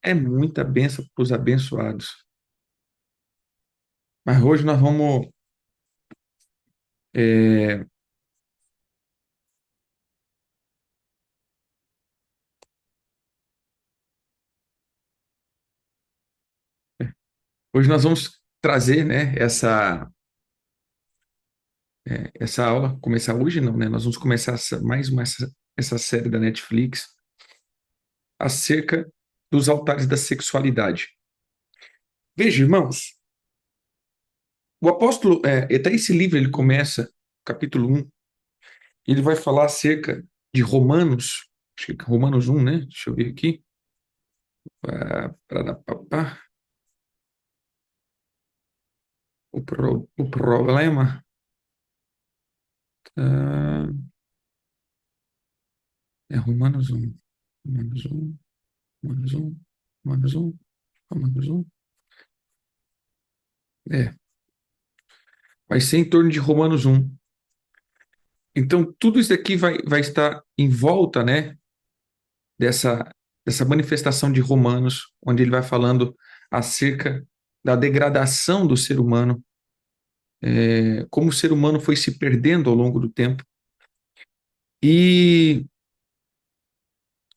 É muita bênção para os abençoados. Mas hoje nós vamos. é, Hoje nós vamos trazer, né, essa aula. Começar hoje, não, né? Nós vamos começar essa série da Netflix acerca dos altares da sexualidade. Veja, irmãos, o apóstolo, até esse livro ele começa, capítulo 1, ele vai falar acerca de Romanos, acho que é Romanos 1, né? Deixa eu ver aqui. Pá. O problema ah, é Romanos 1. Romanos 1, Romanos 1, Romanos 1, Romanos 1. É, vai ser em torno de Romanos 1. Então, tudo isso aqui vai estar em volta, né, dessa, dessa manifestação de Romanos, onde ele vai falando acerca da degradação do ser humano, como o ser humano foi se perdendo ao longo do tempo. E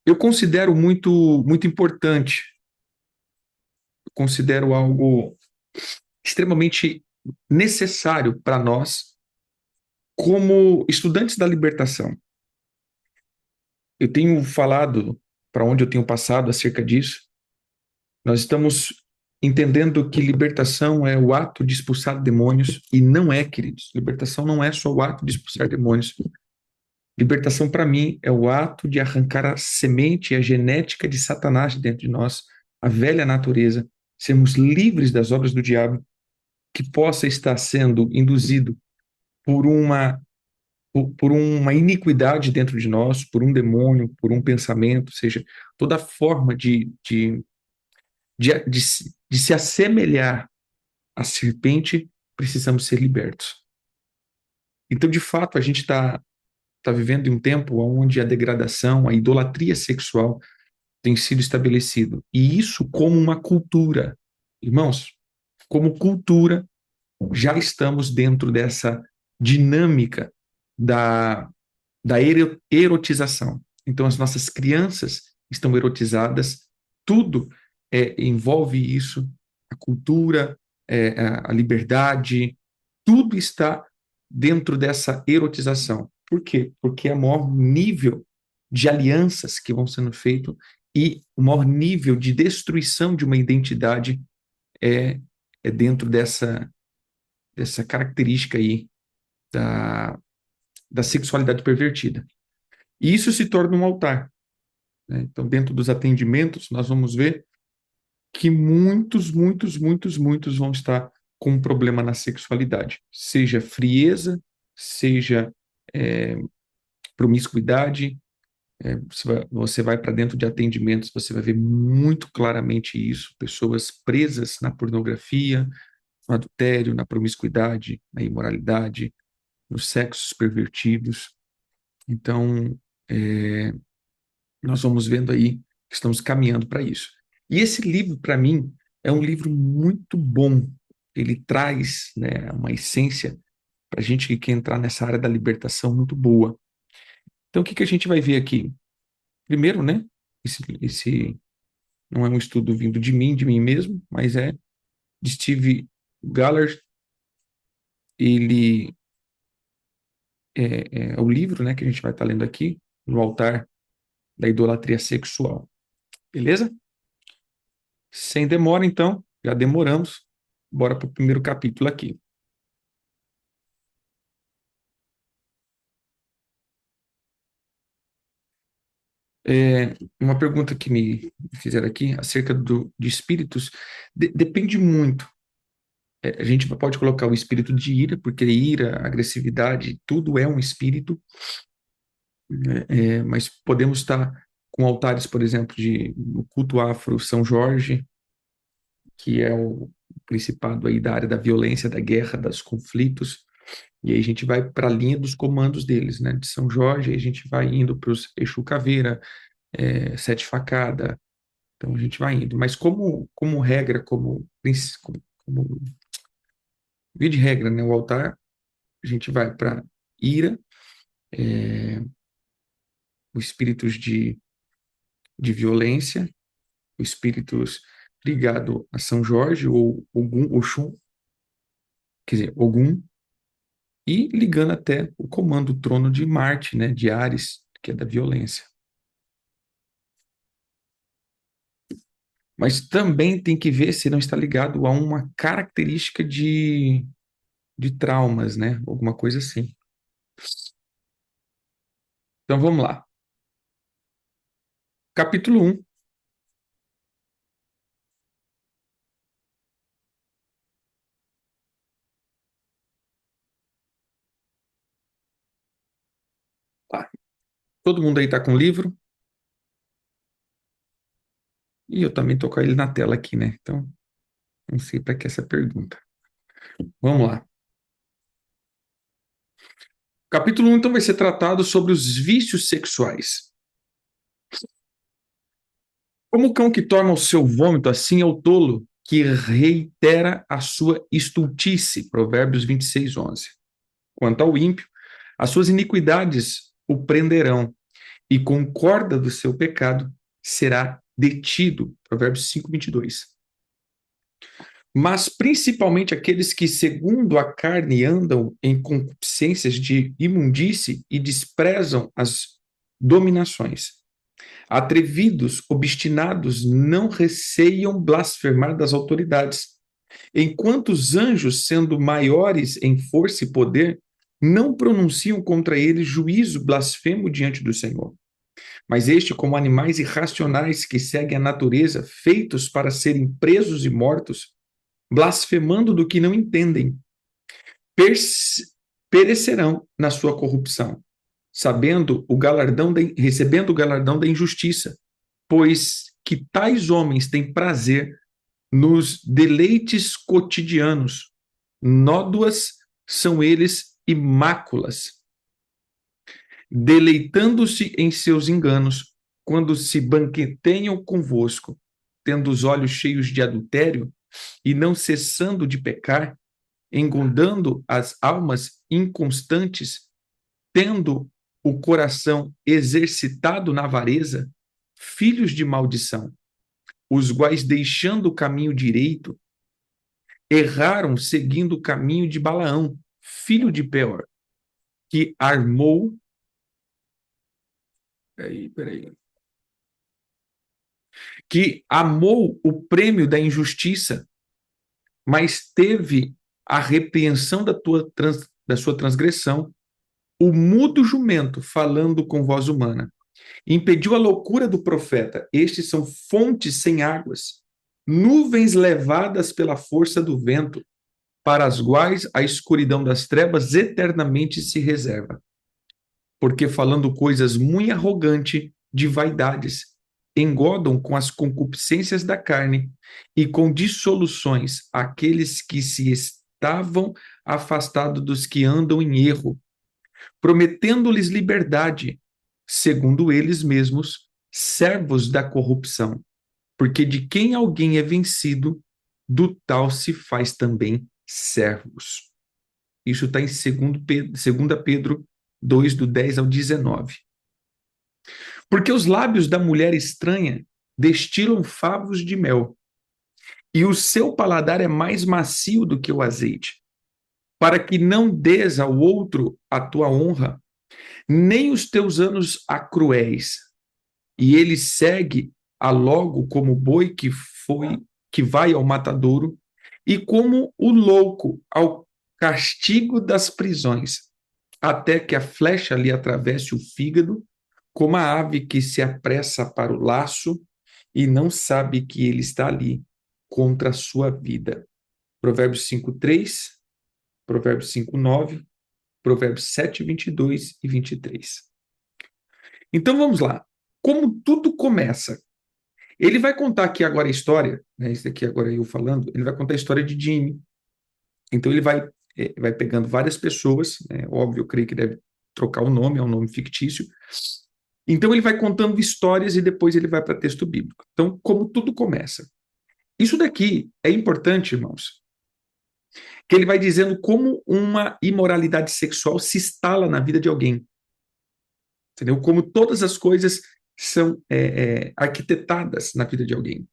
eu considero muito importante, eu considero algo extremamente necessário para nós, como estudantes da libertação. Eu tenho falado para onde eu tenho passado acerca disso. Nós estamos entendendo que libertação é o ato de expulsar demônios, e não é, queridos. Libertação não é só o ato de expulsar demônios. Libertação, para mim, é o ato de arrancar a semente e a genética de Satanás de dentro de nós, a velha natureza, sermos livres das obras do diabo, que possa estar sendo induzido por por uma iniquidade dentro de nós, por um demônio, por um pensamento, ou seja, toda forma de se assemelhar à serpente, precisamos ser libertos. Então, de fato, a gente tá vivendo em um tempo onde a degradação, a idolatria sexual tem sido estabelecido. E isso como uma cultura. Irmãos, como cultura, já estamos dentro dessa dinâmica da, da erotização. Então, as nossas crianças estão erotizadas, tudo envolve isso, a cultura, a liberdade, tudo está dentro dessa erotização. Por quê? Porque é o maior nível de alianças que vão sendo feitos e o maior nível de destruição de uma identidade é, é dentro dessa característica aí da, da sexualidade pervertida. E isso se torna um altar, né? Então, dentro dos atendimentos, nós vamos ver que muitos vão estar com um problema na sexualidade, seja frieza, seja é, promiscuidade. Você vai para dentro de atendimentos, você vai ver muito claramente isso: pessoas presas na pornografia, no adultério, na promiscuidade, na imoralidade, nos sexos pervertidos. Então, é, nós vamos vendo aí que estamos caminhando para isso. E esse livro, para mim, é um livro muito bom. Ele traz, né, uma essência para a gente que quer entrar nessa área da libertação muito boa. Então, o que que a gente vai ver aqui? Primeiro, né, esse não é um estudo vindo de mim mesmo, mas é de Steve Gallagher. Ele é o livro, né, que a gente vai estar lendo aqui, no altar da idolatria sexual. Beleza? Sem demora, então, já demoramos. Bora para o primeiro capítulo aqui. Uma pergunta que me fizeram aqui acerca de espíritos, depende muito. A gente pode colocar o espírito de ira, porque ira, agressividade, tudo é um espírito, né? Mas podemos estar com altares, por exemplo, de o culto afro São Jorge, que é o principado aí da área da violência, da guerra, dos conflitos. E aí a gente vai para a linha dos comandos deles, né? De São Jorge, aí a gente vai indo para os Exu Caveira, sete facadas. Então a gente vai indo. Mas como regra, como via de regra, né, o altar, a gente vai para ira, os espíritos de violência, os espíritos ligados a São Jorge ou Ogum, Oxum, quer dizer, Ogum, e ligando até o comando, o trono de Marte, né, de Ares, que é da violência. Mas também tem que ver se não está ligado a uma característica de traumas, né? Alguma coisa assim. Então vamos lá. Capítulo 1. Tá. Todo mundo aí está com o livro? E eu também estou com ele na tela aqui, né? Então, não sei para que essa pergunta. Vamos lá. Capítulo 1, então, vai ser tratado sobre os vícios sexuais. Como o cão que torna o seu vômito, assim é o tolo que reitera a sua estultice. Provérbios 26:11. Quanto ao ímpio, as suas iniquidades o prenderão, e com corda do seu pecado será detido. Provérbios 5:22. Mas principalmente aqueles que, segundo a carne, andam em concupiscências de imundície e desprezam as dominações. Atrevidos, obstinados, não receiam blasfemar das autoridades, enquanto os anjos, sendo maiores em força e poder, não pronunciam contra eles juízo blasfemo diante do Senhor. Mas este, como animais irracionais que seguem a natureza, feitos para serem presos e mortos, blasfemando do que não entendem, perecerão na sua corrupção, recebendo o galardão da injustiça, pois que tais homens têm prazer nos deleites cotidianos, nódoas são eles e máculas, deleitando-se em seus enganos, quando se banqueteiam convosco, tendo os olhos cheios de adultério e não cessando de pecar, engordando as almas inconstantes, tendo o coração exercitado na avareza, filhos de maldição, os quais, deixando o caminho direito, erraram seguindo o caminho de Balaão, filho de Peor, que armou. Peraí. Que amou o prêmio da injustiça, mas teve a repreensão da sua transgressão, o mudo jumento falando com voz humana. Impediu a loucura do profeta. Estes são fontes sem águas, nuvens levadas pela força do vento, para as quais a escuridão das trevas eternamente se reserva. Porque falando coisas muito arrogantes de vaidades, engodam com as concupiscências da carne e com dissoluções aqueles que se estavam afastados dos que andam em erro, prometendo-lhes liberdade, segundo eles mesmos, servos da corrupção, porque de quem alguém é vencido, do tal se faz também servos. Isso está em 2 Pedro 2, do 10 ao 19. Porque os lábios da mulher estranha destilam favos de mel, e o seu paladar é mais macio do que o azeite, para que não dês ao outro a tua honra, nem os teus anos a cruéis. E ele segue a logo como boi que vai ao matadouro, e como o louco ao castigo das prisões, até que a flecha lhe atravesse o fígado, como a ave que se apressa para o laço e não sabe que ele está ali contra a sua vida. Provérbios 5:3, Provérbios 5:9, Provérbios 7:22 e 23. Então vamos lá. Como tudo começa? Ele vai contar aqui agora a história, né? Isso daqui agora eu falando, ele vai contar a história de Jimmy. Então ele vai pegando várias pessoas, né? Óbvio, eu creio que deve trocar o nome, é um nome fictício, Então ele vai contando histórias e depois ele vai para texto bíblico. Então, como tudo começa. Isso daqui é importante, irmãos, que ele vai dizendo como uma imoralidade sexual se instala na vida de alguém. Entendeu? Como todas as coisas são arquitetadas na vida de alguém.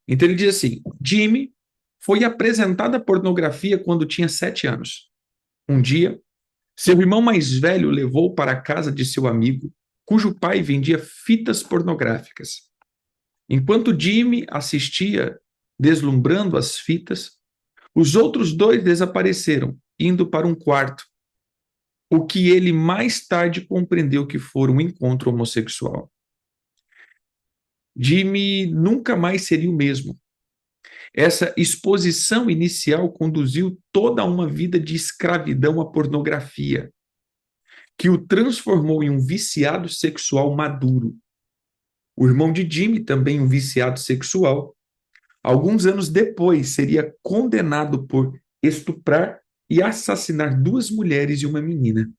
Então ele diz assim: Jimmy foi apresentada a pornografia quando tinha 7 anos. Um dia, seu irmão mais velho levou para a casa de seu amigo, cujo pai vendia fitas pornográficas. Enquanto Jimmy assistia, deslumbrando as fitas, os outros dois desapareceram, indo para um quarto, o que ele mais tarde compreendeu que foi um encontro homossexual. Jimmy nunca mais seria o mesmo. Essa exposição inicial conduziu toda uma vida de escravidão à pornografia, que o transformou em um viciado sexual maduro. O irmão de Jimmy, também um viciado sexual, alguns anos depois seria condenado por estuprar e assassinar 2 mulheres e uma menina.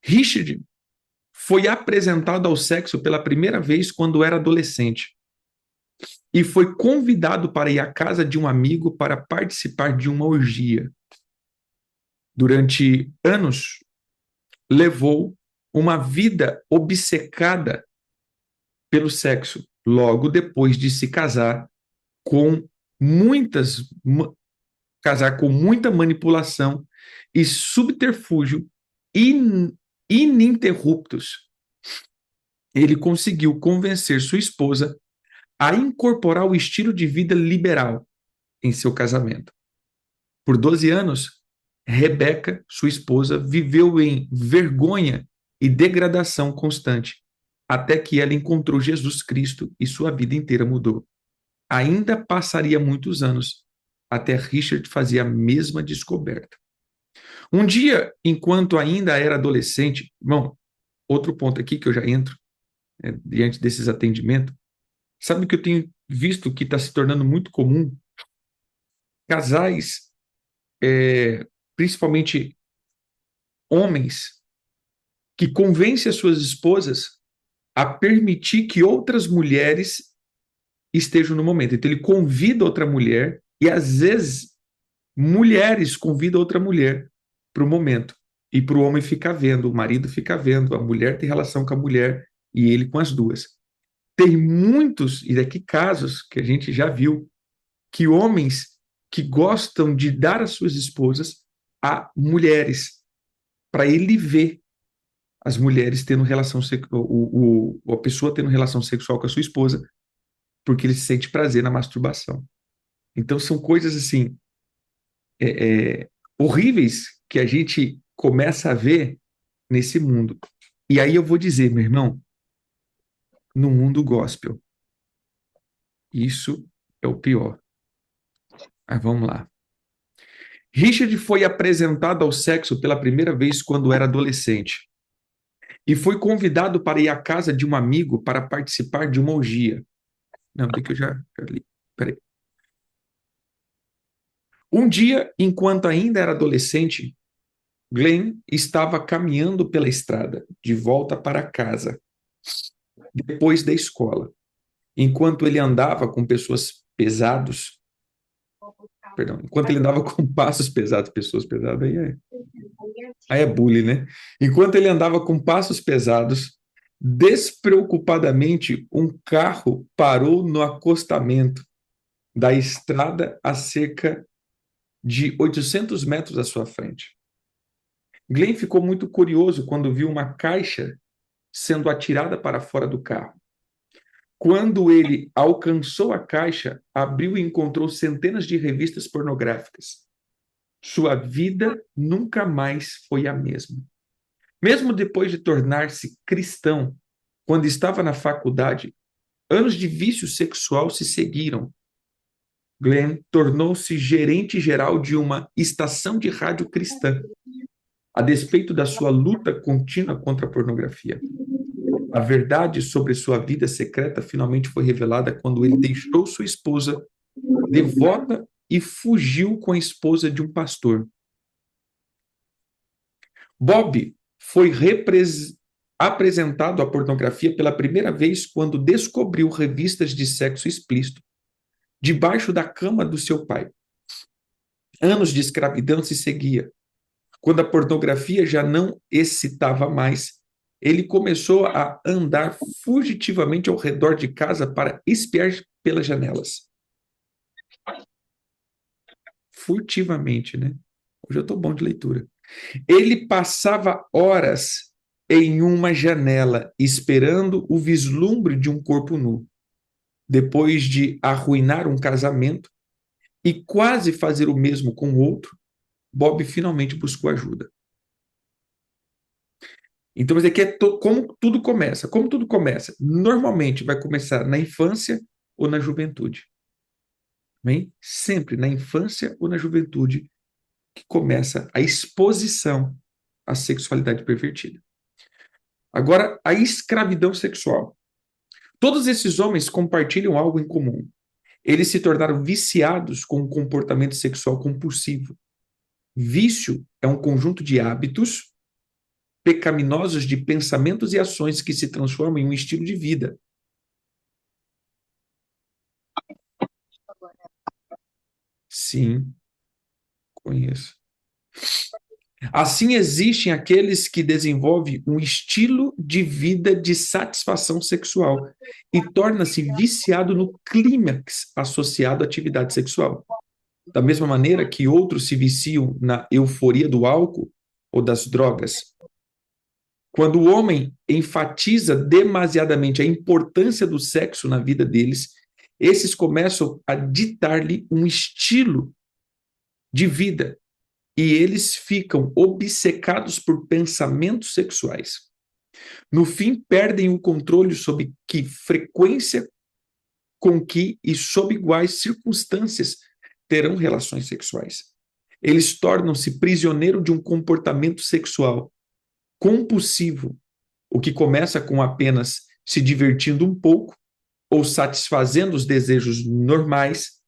Richard foi apresentado ao sexo pela primeira vez quando era adolescente e foi convidado para ir à casa de um amigo para participar de uma orgia. Durante anos, levou uma vida obcecada pelo sexo, logo depois de se com muitas casar com muita manipulação e subterfúgio ininterruptos. Ele conseguiu convencer sua esposa a incorporar o estilo de vida liberal em seu casamento. Por 12 anos, Rebeca, sua esposa, viveu em vergonha e degradação constante, até que ela encontrou Jesus Cristo e sua vida inteira mudou. Ainda passaria muitos anos até Richard fazer a mesma descoberta. Um dia, enquanto ainda era adolescente, bom, outro ponto aqui que eu já entro, diante desses atendimentos, sabe que eu tenho visto que está se tornando muito comum? Casais, principalmente homens, que convencem as suas esposas a permitir que outras mulheres estejam no momento. Então ele convida outra mulher e às vezes mulheres convidam outra mulher para o momento. E para o homem ficar vendo, o marido fica vendo, a mulher tem relação com a mulher e ele com as duas. Tem muitos, e daqui casos que a gente já viu, que homens que gostam de dar as suas esposas a mulheres, para ele ver as mulheres tendo relação a pessoa tendo relação sexual com a sua esposa, porque ele sente prazer na masturbação. Então são coisas assim horríveis que a gente começa a ver nesse mundo. E aí eu vou dizer, meu irmão, no mundo gospel, isso é o pior. Mas vamos lá. Richard foi apresentado ao sexo pela primeira vez quando era adolescente e foi convidado para ir à casa de um amigo para participar de uma orgia. Não, tem que eu já li. Peraí. Um dia, enquanto ainda era adolescente, Glenn estava caminhando pela estrada, de volta para casa, depois da escola. Enquanto ele andava com enquanto ele andava com passos pesados, pessoas pesadas, aí é bullying, né? Enquanto ele andava com passos pesados, despreocupadamente, um carro parou no acostamento da estrada a cerca de 800 metros à sua frente. Glenn ficou muito curioso quando viu uma caixa sendo atirada para fora do carro. Quando ele alcançou a caixa, abriu e encontrou centenas de revistas pornográficas. Sua vida nunca mais foi a mesma. Mesmo depois de tornar-se cristão, quando estava na faculdade, anos de vício sexual se seguiram. Glenn tornou-se gerente geral de uma estação de rádio cristã, a despeito da sua luta contínua contra a pornografia. A verdade sobre sua vida secreta finalmente foi revelada quando ele deixou sua esposa devota e fugiu com a esposa de um pastor. Bob foi apresentado à pornografia pela primeira vez quando descobriu revistas de sexo explícito debaixo da cama do seu pai. Anos de escravidão se seguia. Quando a pornografia já não excitava mais, ele começou a andar fugitivamente ao redor de casa para espiar pelas janelas. Furtivamente, né? Hoje eu estou bom de leitura. Ele passava horas em uma janela, esperando o vislumbre de um corpo nu. Depois de arruinar um casamento e quase fazer o mesmo com outro, Bob finalmente buscou ajuda. Então, isso aqui é como tudo começa. Como tudo começa? Normalmente vai começar na infância ou na juventude. Bem? Sempre na infância ou na juventude que começa a exposição à sexualidade pervertida. Agora, a escravidão sexual. Todos esses homens compartilham algo em comum. Eles se tornaram viciados com um comportamento sexual compulsivo. Vício é um conjunto de hábitos pecaminosos de pensamentos e ações que se transformam em um estilo de vida. Sim, conheço. Assim, existem aqueles que desenvolvem um estilo de vida de satisfação sexual e torna-se viciado no clímax associado à atividade sexual. Da mesma maneira que outros se viciam na euforia do álcool ou das drogas. Quando o homem enfatiza demasiadamente a importância do sexo na vida deles, esses começam a ditar-lhe um estilo de vida e eles ficam obcecados por pensamentos sexuais. No fim, perdem o controle sobre que frequência, com que e sob iguais circunstâncias terão relações sexuais. Eles tornam-se prisioneiros de um comportamento sexual compulsivo, o que começa com apenas se divertindo um pouco ou satisfazendo os desejos normais,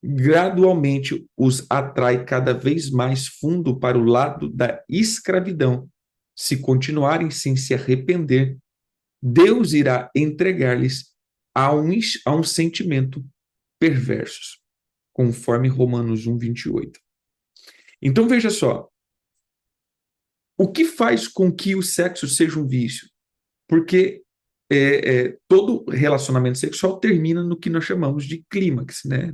gradualmente os atrai cada vez mais fundo para o lado da escravidão. Se continuarem sem se arrepender, Deus irá entregar-lhes a um sentimento perverso, conforme Romanos 1, 28. Então veja só, o que faz com que o sexo seja um vício? Porque todo relacionamento sexual termina no que nós chamamos de clímax, né?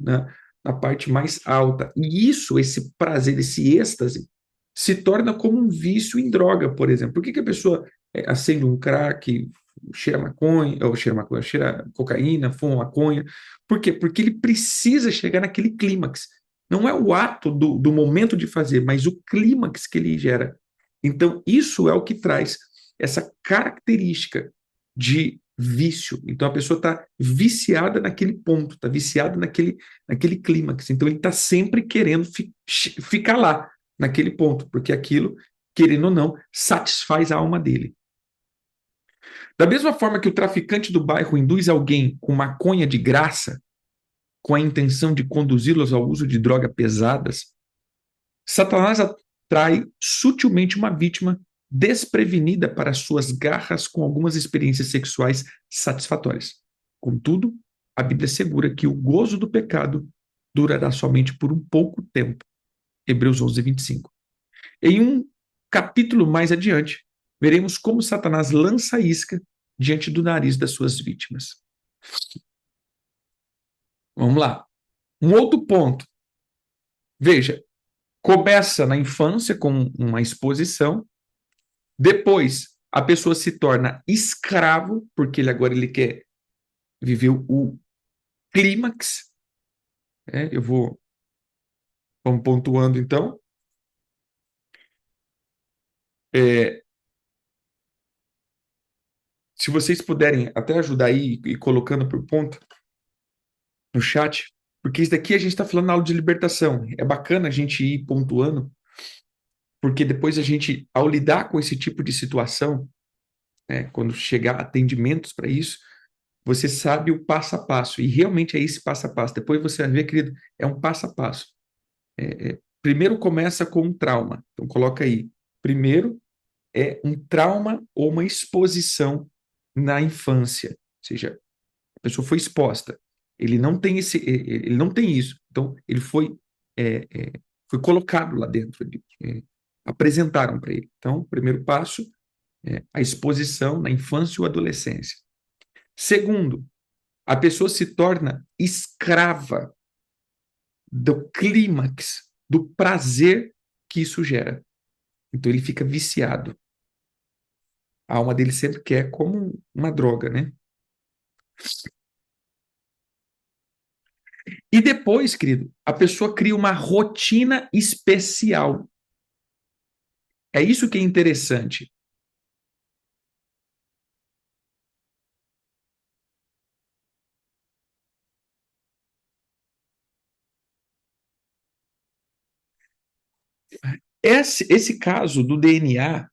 Na parte mais alta. E isso, esse prazer, esse êxtase, se torna como um vício em droga, por exemplo. Por que a pessoa acende um crack, cheira maconha, ou cheira maconha, cheira cocaína, fuma maconha? Por quê? Porque ele precisa chegar naquele clímax. Não é o ato do momento de fazer, mas o clímax que ele gera. Então, isso é o que traz essa característica de vício. Então, a pessoa está viciada naquele ponto, está viciada naquele clímax. Então, ele está sempre querendo ficar lá, naquele ponto, porque aquilo, querendo ou não, satisfaz a alma dele. Da mesma forma que o traficante do bairro induz alguém com maconha de graça, com a intenção de conduzi-los ao uso de drogas pesadas, Satanás atrai sutilmente uma vítima desprevenida para suas garras com algumas experiências sexuais satisfatórias. Contudo, a Bíblia assegura que o gozo do pecado durará somente por um pouco tempo. Hebreus 11, 25. Em um capítulo mais adiante, veremos como Satanás lança a isca diante do nariz das suas vítimas. Vamos lá. Um outro ponto. Veja, começa na infância com uma exposição, depois a pessoa se torna escravo, porque ele quer viver o clímax. Vamos pontuando então. Se vocês puderem até ajudar aí e colocando por ponto no chat, porque isso daqui a gente está falando na aula de libertação. É bacana a gente ir pontuando, porque depois a gente, ao lidar com esse tipo de situação, quando chegar atendimentos para isso, você sabe o passo a passo, e realmente é esse passo a passo. Depois você vai ver, querido, é um passo a passo. Primeiro começa com um trauma, então coloca aí. Primeiro, é um trauma ou uma exposição na infância. Ou seja, a pessoa foi exposta. Ele não tem isso. Então, ele foi colocado lá dentro. Apresentaram para ele. Então, o primeiro passo é a exposição na infância ou adolescência. Segundo, a pessoa se torna escrava do clímax, do prazer que isso gera. Então ele fica viciado. A alma dele sempre quer como uma droga, né? E depois, querido, a pessoa cria uma rotina especial. É isso que é interessante. Esse caso do DNA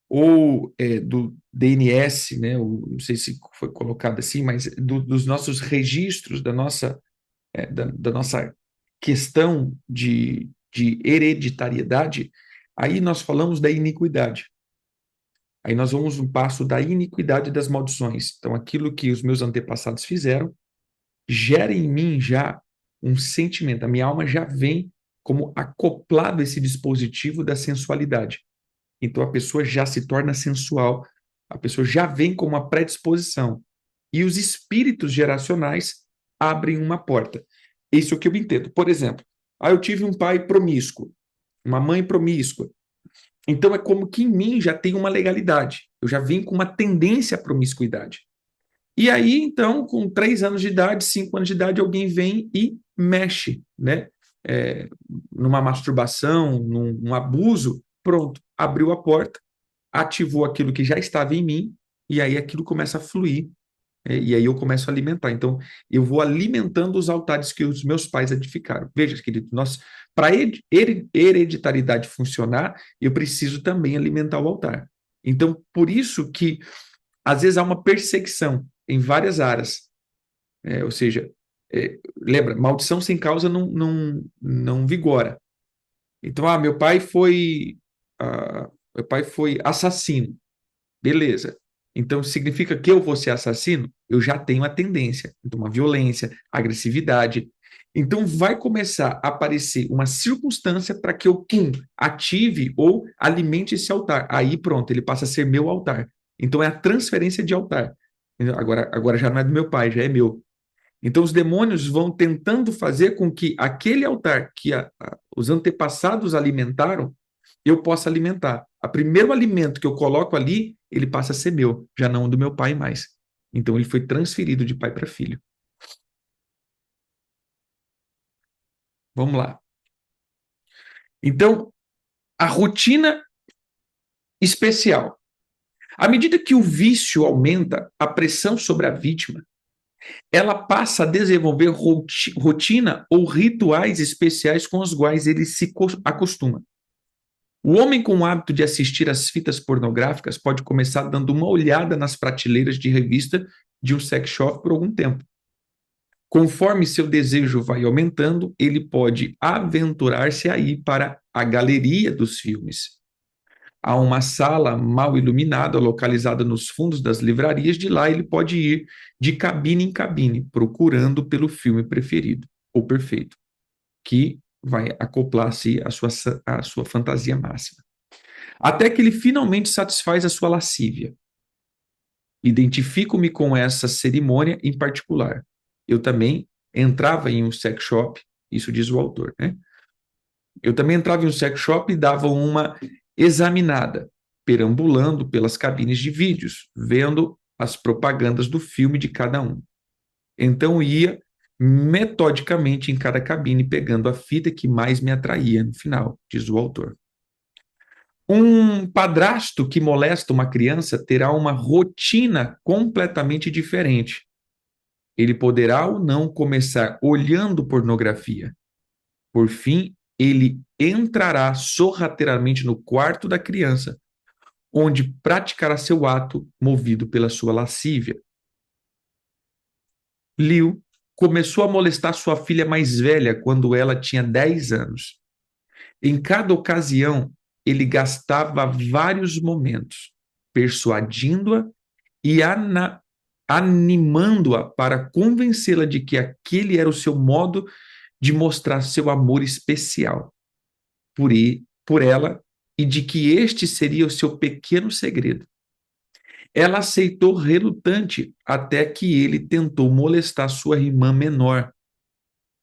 ou do DNS, né? Não sei se foi colocado assim, mas dos nossos registros da nossa questão de hereditariedade, aí nós falamos da iniquidade. Aí nós vamos um passo da iniquidade das maldições. Então, aquilo que os meus antepassados fizeram gera em mim já um sentimento. A minha alma já vem como acoplado a esse dispositivo da sensualidade. Então, a pessoa já se torna sensual, a pessoa já vem com uma predisposição. E os espíritos geracionais abrem uma porta. Isso é o que eu entendo. Por exemplo, eu tive um pai promíscuo, uma mãe promíscua. Então é como que em mim já tem uma legalidade. Eu já vim com uma tendência à promiscuidade. E aí, então, com 3 anos de idade, 5 anos de idade, alguém vem e mexe, né? É, numa masturbação, num abuso, pronto, abriu a porta, ativou aquilo que já estava em mim, e aí aquilo começa a fluir e aí eu começo a alimentar. Então, eu vou alimentando os altares que os meus pais edificaram. Veja, querido, para a hereditariedade funcionar, eu preciso também alimentar o altar. Então, por isso que, às vezes, há uma perseguição em várias áreas. Ou seja, lembra, maldição sem causa não vigora. Então, meu pai foi assassino. Beleza. Então, significa que eu vou ser assassino? Eu já tenho a tendência. Então, uma violência, agressividade. Então, vai começar a aparecer uma circunstância para que eu ative ou alimente esse altar. Aí, pronto, ele passa a ser meu altar. Então, é a transferência de altar. Agora já não é do meu pai, já é meu. Então, os demônios vão tentando fazer com que aquele altar que os antepassados alimentaram, eu possa alimentar. O primeiro alimento que eu coloco ali, ele passa a ser meu, já não do meu pai mais. Então, ele foi transferido de pai para filho. Vamos lá. Então, a rotina especial. À medida que o vício aumenta, a pressão sobre a vítima, ela passa a desenvolver rotina ou rituais especiais com os quais ele se acostuma. O homem com o hábito de assistir às fitas pornográficas pode começar dando uma olhada nas prateleiras de revista de um sex shop por algum tempo. Conforme seu desejo vai aumentando, ele pode aventurar-se a ir para a galeria dos filmes. Há uma sala mal iluminada localizada nos fundos das livrarias. De lá ele pode ir de cabine em cabine, procurando pelo filme preferido ou perfeito, que vai acoplar-se à sua fantasia máxima. Até que ele finalmente satisfaz a sua lascívia. Identifico-me com essa cerimônia em particular. Eu também entrava em um sex shop, isso diz o autor, né? Eu também entrava em um sex shop e dava uma examinada, perambulando pelas cabines de vídeos, vendo as propagandas do filme de cada um. Então ia metodicamente em cada cabine, pegando a fita que mais me atraía no final, diz o autor. Um padrasto que molesta uma criança terá uma rotina completamente diferente. Ele poderá ou não começar olhando pornografia. Por fim, ele entrará sorrateiramente no quarto da criança, onde praticará seu ato movido pela sua lascívia. Liu começou a molestar sua filha mais velha quando ela tinha 10 anos. Em cada ocasião, ele gastava vários momentos persuadindo-a e animando-a para convencê-la de que aquele era o seu modo de mostrar seu amor especial por ela e de que este seria o seu pequeno segredo. Ela aceitou relutante até que ele tentou molestar sua irmã menor.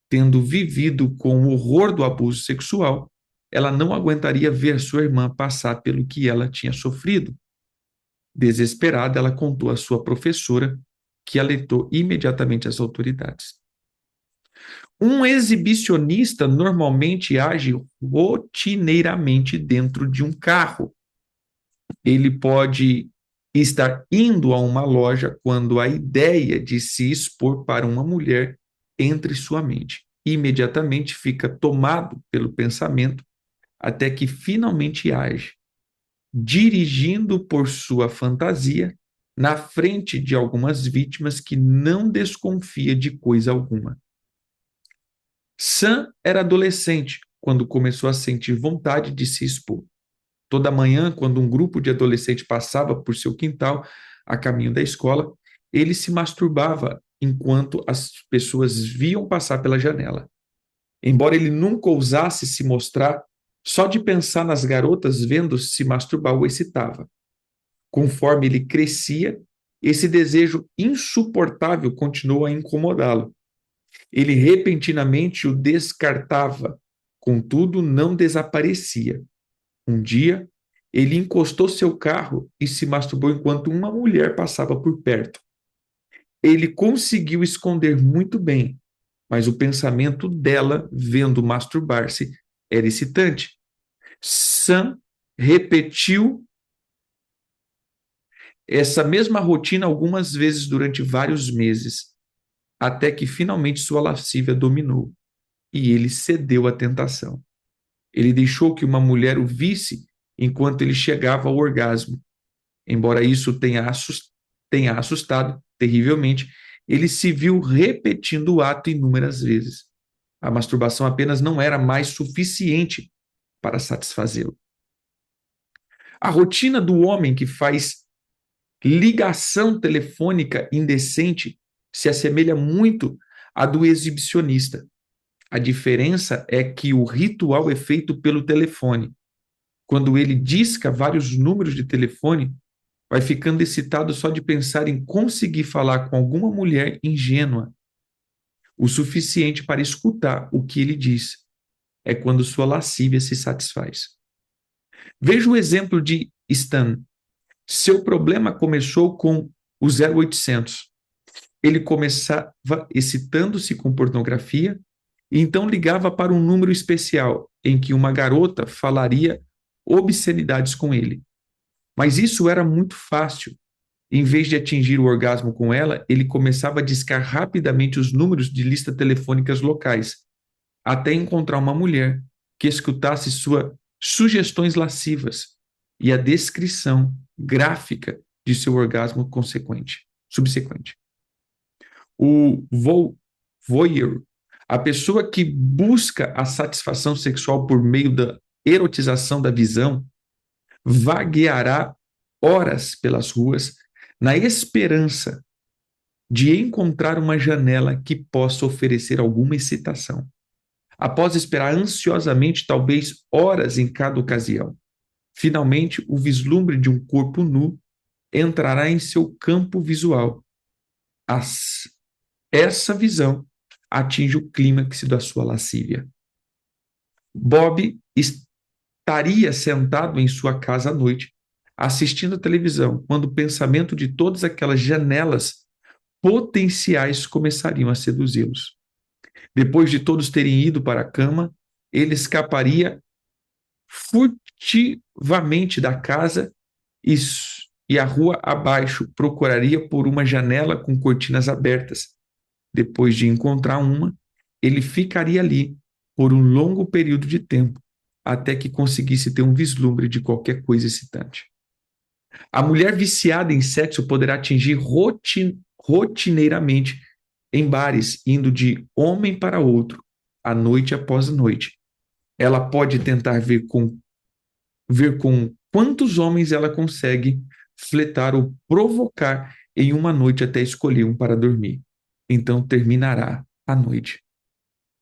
Tendo vivido com o horror do abuso sexual, ela não aguentaria ver sua irmã passar pelo que ela tinha sofrido. Desesperada, ela contou à sua professora, que alertou imediatamente as autoridades. Um exibicionista normalmente age rotineiramente dentro de um carro. Ele pode estar indo a uma loja quando a ideia de se expor para uma mulher entra em sua mente. Imediatamente fica tomado pelo pensamento até que finalmente age, dirigindo por sua fantasia na frente de algumas vítimas que não desconfia de coisa alguma. Sam era adolescente quando começou a sentir vontade de se expor. Toda manhã, quando um grupo de adolescentes passava por seu quintal a caminho da escola, ele se masturbava enquanto as pessoas viam passar pela janela. Embora ele nunca ousasse se mostrar, só de pensar nas garotas vendo se masturbar o excitava. Conforme ele crescia, esse desejo insuportável continuou a incomodá-lo. Ele repentinamente o descartava, contudo não desaparecia. Um dia, ele encostou seu carro e se masturbou enquanto uma mulher passava por perto. Ele conseguiu esconder muito bem, mas o pensamento dela, vendo masturbar-se, era excitante. Sam repetiu essa mesma rotina algumas vezes durante vários meses, até que finalmente sua lascívia dominou e ele cedeu à tentação. Ele deixou que uma mulher o visse enquanto ele chegava ao orgasmo. Embora isso tenha assustado terrivelmente, ele se viu repetindo o ato inúmeras vezes. A masturbação apenas não era mais suficiente para satisfazê-lo. A rotina do homem que faz ligação telefônica indecente se assemelha muito à do exibicionista. A diferença é que o ritual é feito pelo telefone. Quando ele disca vários números de telefone, vai ficando excitado só de pensar em conseguir falar com alguma mulher ingênua o suficiente para escutar o que ele diz. É quando sua lascívia se satisfaz. Veja o exemplo de Stan. Seu problema começou com o 0800. Ele começava excitando-se com pornografia e então ligava para um número especial em que uma garota falaria obscenidades com ele. Mas isso era muito fácil. Em vez de atingir o orgasmo com ela, ele começava a discar rapidamente os números de listas telefônicas locais, até encontrar uma mulher que escutasse suas sugestões lascivas e a descrição gráfica de seu orgasmo subsequente. O voyeur, a pessoa que busca a satisfação sexual por meio da erotização da visão, vagueará horas pelas ruas na esperança de encontrar uma janela que possa oferecer alguma excitação. Após esperar ansiosamente, talvez horas em cada ocasião, finalmente o vislumbre de um corpo nu entrará em seu campo visual. Essa visão atinge o clímax da sua lascívia. Bob estaria sentado em sua casa à noite, assistindo a televisão, quando o pensamento de todas aquelas janelas potenciais começariam a seduzi-los. Depois de todos terem ido para a cama, ele escaparia furtivamente da casa e a rua abaixo procuraria por uma janela com cortinas abertas. Depois de encontrar uma, ele ficaria ali por um longo período de tempo, até que conseguisse ter um vislumbre de qualquer coisa excitante. A mulher viciada em sexo poderá atingir rotineiramente em bares, indo de homem para outro, a noite após a noite. Ela pode tentar ver com ver com quantos homens ela consegue fletar ou provocar em uma noite até escolher um para dormir. Então terminará a noite.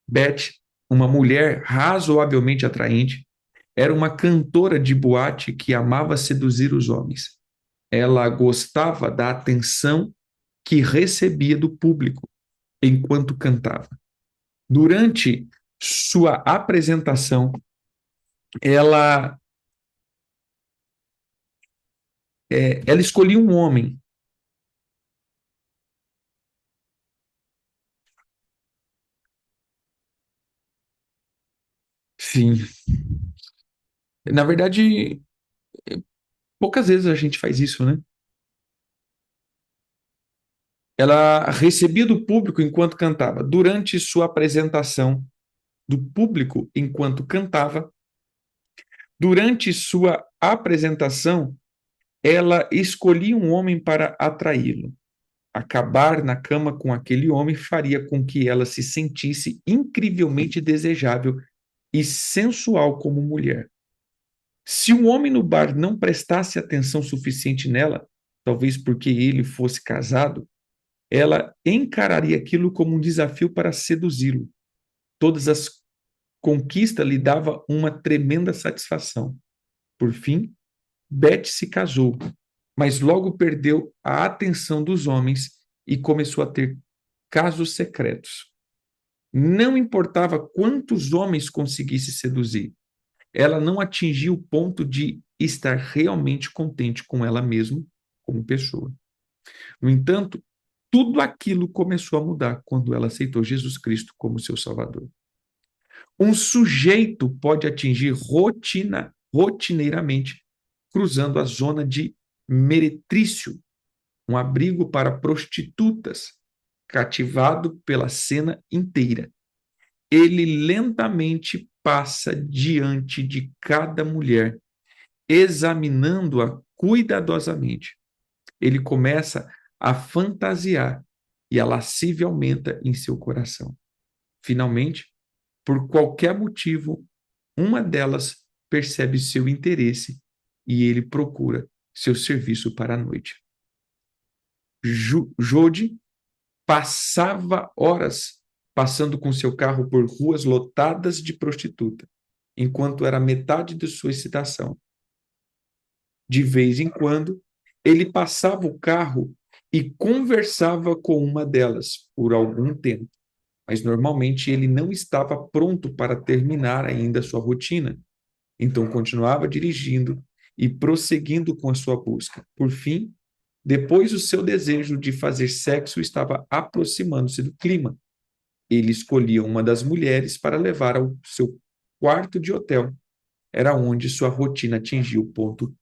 Beth, uma mulher razoavelmente atraente, era uma cantora de boate que amava seduzir os homens. Ela gostava da atenção que recebia do público enquanto cantava. Durante sua apresentação, ela, ela escolhia um homem. Sim. Na verdade, poucas vezes a gente faz isso, né? Ela recebia do público enquanto cantava. Durante sua apresentação do público enquanto cantava, durante sua apresentação, ela escolhia um homem para atraí-lo. Acabar na cama com aquele homem faria com que ela se sentisse incrivelmente desejável e sensual como mulher. Se um homem no bar não prestasse atenção suficiente nela, talvez porque ele fosse casado, ela encararia aquilo como um desafio para seduzi-lo. Todas as conquistas lhe davam uma tremenda satisfação. Por fim, Beth se casou, mas logo perdeu a atenção dos homens e começou a ter casos secretos. Não importava quantos homens conseguisse seduzir, ela não atingia o ponto de estar realmente contente com ela mesma como pessoa. No entanto, tudo aquilo começou a mudar quando ela aceitou Jesus Cristo como seu Salvador. Um sujeito pode atingir rotineiramente, cruzando a zona de meretrício, um abrigo para prostitutas, cativado pela cena inteira. Ele lentamente passa diante de cada mulher, examinando-a cuidadosamente. Ele começa a fantasiar e a lascívia aumenta em seu coração. Finalmente, por qualquer motivo, uma delas percebe seu interesse e ele procura seu serviço para a noite. Jode passava horas passando com seu carro por ruas lotadas de prostituta, enquanto era metade de sua excitação. De vez em quando, ele passava o carro e conversava com uma delas por algum tempo, mas normalmente ele não estava pronto para terminar ainda sua rotina, então continuava dirigindo e prosseguindo com a sua busca. Por fim, depois o seu desejo de fazer sexo estava aproximando-se do clima. Ele escolhia uma das mulheres para levar ao seu quarto de hotel. Era onde sua rotina atingia o ponto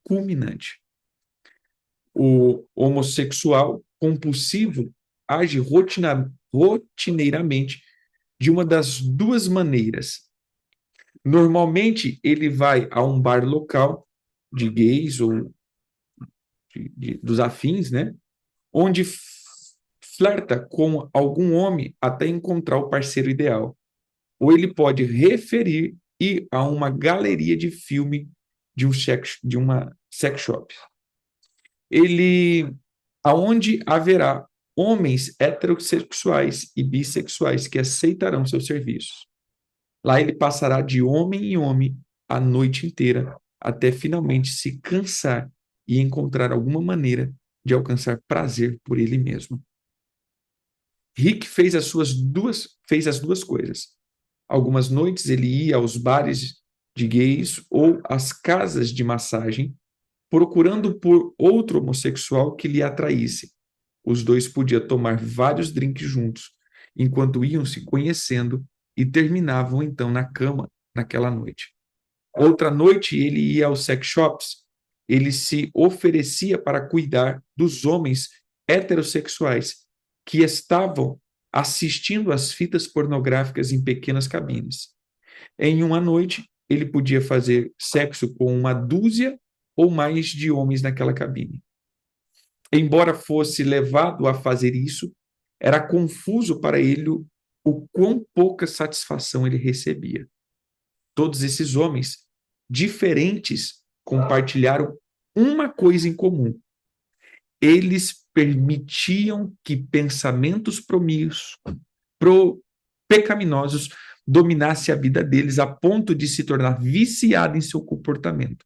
culminante. O homossexual compulsivo age rotineiramente de uma das duas maneiras. Normalmente, ele vai a um bar local de gays ou dos afins, né? Onde flerta com algum homem até encontrar o parceiro ideal. Ou ele pode referir ir a uma galeria de filme de uma sex shop. Ele, aonde haverá homens heterossexuais e bissexuais que aceitarão seus serviços. Lá ele passará de homem em homem a noite inteira, até finalmente se cansar e encontrar alguma maneira de alcançar prazer por ele mesmo. Rick fez as duas coisas. Algumas noites ele ia aos bares de gays ou às casas de massagem, procurando por outro homossexual que lhe atraísse. Os dois podiam tomar vários drinks juntos, enquanto iam se conhecendo e terminavam então na cama naquela noite. Outra noite ele ia aos sex shops. Ele se oferecia para cuidar dos homens heterossexuais que estavam assistindo às fitas pornográficas em pequenas cabines. Em uma noite, ele podia fazer sexo com uma dúzia ou mais de homens naquela cabine. Embora fosse levado a fazer isso, era confuso para ele o quão pouca satisfação ele recebia. Todos esses homens diferentes compartilharam uma coisa em comum: eles permitiam que pensamentos promíscuos, pecaminosos, dominasse a vida deles a ponto de se tornar viciado em seu comportamento.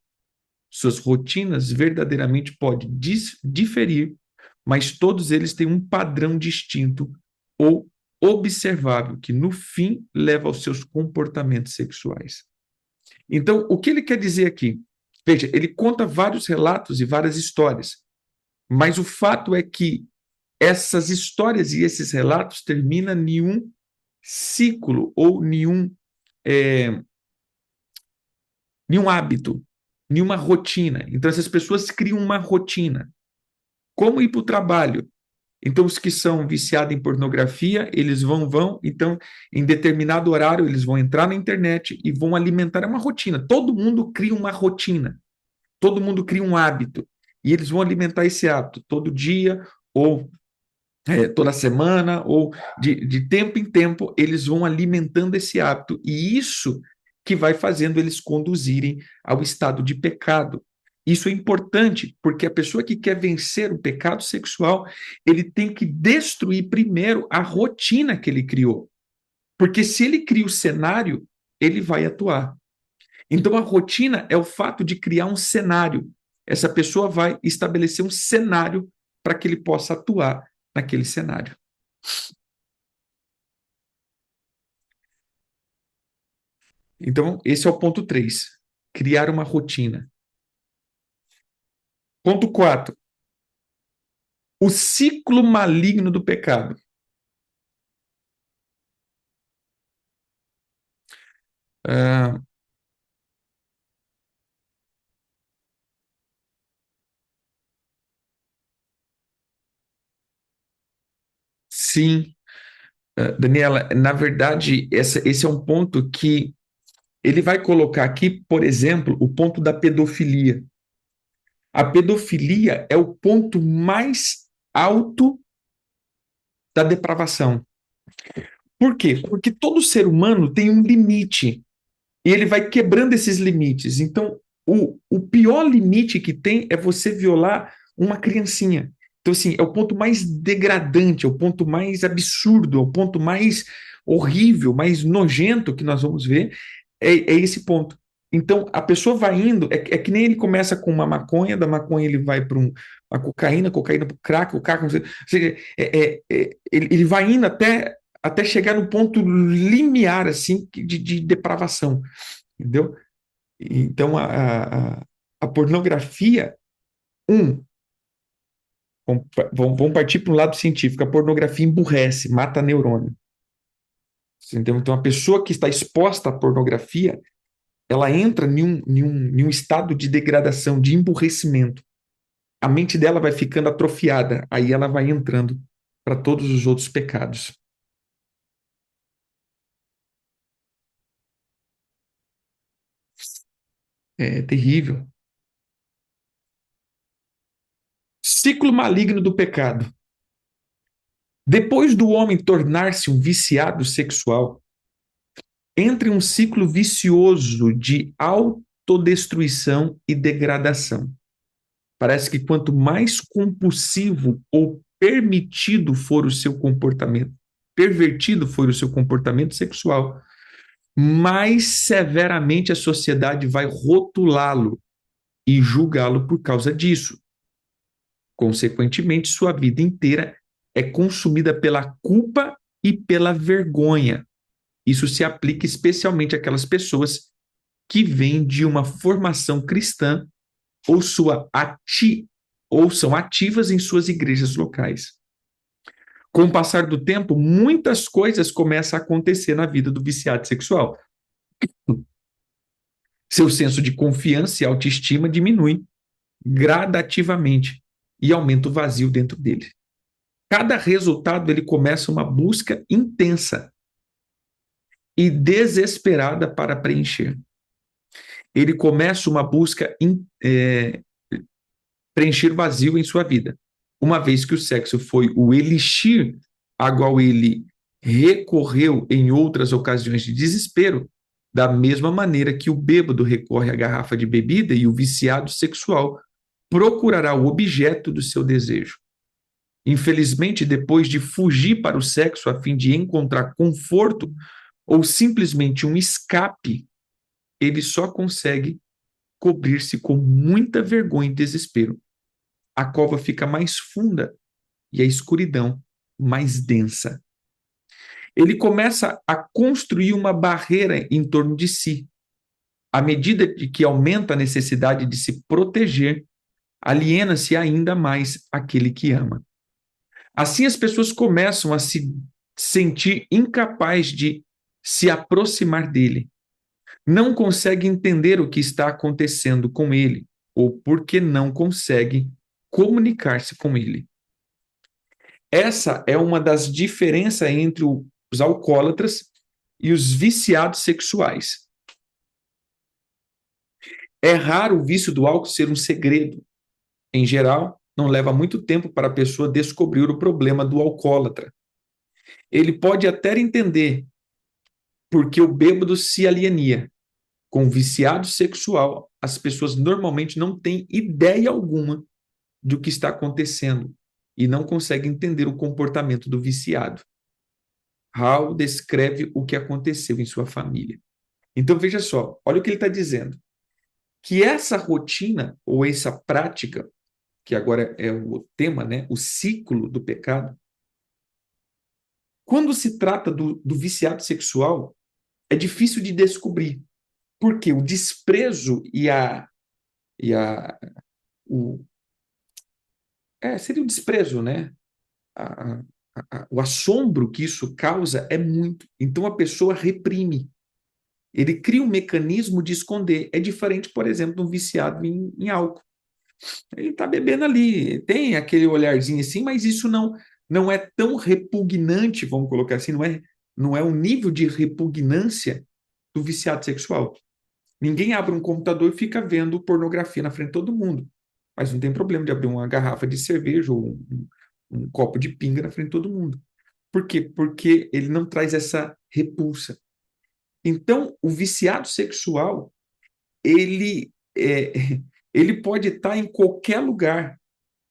Suas rotinas verdadeiramente podem diferir, mas todos eles têm um padrão distinto ou observável que, no fim, leva aos seus comportamentos sexuais. Então, o que ele quer dizer aqui? Veja, ele conta vários relatos e várias histórias, mas o fato é que essas histórias e esses relatos terminam em nenhum ciclo ou nenhum hábito, nenhuma rotina. Então, essas pessoas criam uma rotina. Como ir para o trabalho? Então, os que são viciados em pornografia, eles vão, então, em determinado horário, eles vão entrar na internet e vão alimentar uma rotina. Todo mundo cria uma rotina, todo mundo cria um hábito, e eles vão alimentar esse hábito todo dia, ou toda semana, ou de tempo em tempo, eles vão alimentando esse hábito, e isso que vai fazendo eles conduzirem ao estado de pecado. Isso é importante, porque a pessoa que quer vencer o pecado sexual, ele tem que destruir primeiro a rotina que ele criou. Porque se ele cria o cenário, ele vai atuar. Então a rotina é o fato de criar um cenário. Essa pessoa vai estabelecer um cenário para que ele possa atuar naquele cenário. Então, esse é o ponto 3. Criar uma rotina. Ponto 4. O ciclo maligno do pecado. Sim, Daniela, na verdade, esse é um ponto que ele vai colocar aqui, por exemplo, o ponto da pedofilia. A pedofilia é o ponto mais alto da depravação. Por quê? Porque todo ser humano tem um limite e ele vai quebrando esses limites. Então, o pior limite que tem é você violar uma criancinha. Então, assim, é o ponto mais degradante, é o ponto mais absurdo, é o ponto mais horrível, mais nojento que nós vamos ver, é esse ponto. Então, a pessoa vai indo, é que nem ele começa com uma maconha, da maconha ele vai para uma cocaína para o crack, o crack, ele vai indo até chegar no ponto limiar, assim, de depravação, entendeu? Então, a pornografia, um, vamos partir para um lado científico, a pornografia emburrece, mata neurônio. Entendeu? Então, a pessoa que está exposta à pornografia, ela entra em um estado de degradação, de emburrecimento. A mente dela vai ficando atrofiada, aí ela vai entrando para todos os outros pecados. É terrível. Ciclo maligno do pecado. Depois do homem tornar-se um viciado sexual, entra em um ciclo vicioso de autodestruição e degradação. Parece que quanto mais compulsivo ou permitido for o seu comportamento, pervertido for o seu comportamento sexual, mais severamente a sociedade vai rotulá-lo e julgá-lo por causa disso. Consequentemente, sua vida inteira é consumida pela culpa e pela vergonha. Isso se aplica especialmente àquelas pessoas que vêm de uma formação cristã ou, ou são ativas em suas igrejas locais. Com o passar do tempo, muitas coisas começam a acontecer na vida do viciado sexual. Seu senso de confiança e autoestima diminui gradativamente e aumenta o vazio dentro dele. Cada resultado ele começa uma busca intensa e desesperada para preencher. Ele começa uma busca preencher vazio em sua vida. Uma vez que o sexo foi o elixir a qual ele recorreu em outras ocasiões de desespero, Da mesma maneira que o bêbado recorre à garrafa de bebida e o viciado sexual procurará o objeto do seu desejo. Infelizmente, depois de fugir para o sexo a fim de encontrar conforto ou simplesmente um escape, ele só consegue cobrir-se com muita vergonha e desespero. A cova fica mais funda e a escuridão mais densa. Ele começa a construir uma barreira em torno de si. À medida de que aumenta a necessidade de se proteger, aliena-se ainda mais aquele que ama. Assim, as pessoas começam a se sentir incapazes de se aproximar dele. Não conseguem entender o que está acontecendo com ele, ou porque não conseguem comunicar-se com ele. Essa é uma das diferenças entre os alcoólatras e os viciados sexuais. É raro o vício do álcool ser um segredo. Em geral, não leva muito tempo para a pessoa descobrir o problema do alcoólatra. Ele pode até entender porque o bêbado se alienia. Com o viciado sexual, as pessoas normalmente não têm ideia alguma do que está acontecendo e não conseguem entender o comportamento do viciado. Hall descreve o que aconteceu em sua família. Então veja só, olha o que ele está dizendo. Que essa rotina ou essa prática, que agora é o tema, né, o ciclo do pecado, quando se trata do viciado sexual, é difícil de descobrir. Porque o desprezo e a o, seria o desprezo, né? A, o assombro que isso causa é muito. Então a pessoa reprime. Ele cria um mecanismo de esconder. É diferente, por exemplo, de um viciado em álcool. Ele está bebendo ali, tem aquele olharzinho assim, mas isso não é tão repugnante, vamos colocar assim, não é um nível de repugnância do viciado sexual. Ninguém abre um computador e fica vendo pornografia na frente de todo mundo. Mas não tem problema de abrir uma garrafa de cerveja ou um copo de pinga na frente de todo mundo. Por quê? Porque ele não traz essa repulsa. Então, o viciado sexual, ele, ele pode estar em qualquer lugar.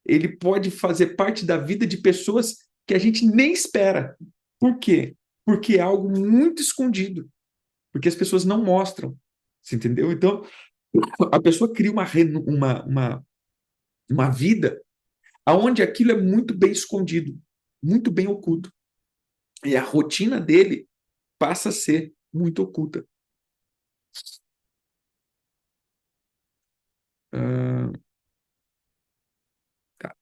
Ele pode fazer parte da vida de pessoas que a gente nem espera. Por quê? Porque é algo muito escondido. Porque as pessoas não mostram. Você entendeu? Então, a pessoa cria uma vida onde aquilo é muito bem escondido, muito bem oculto. E a rotina dele passa a ser muito oculta. Ah, tá.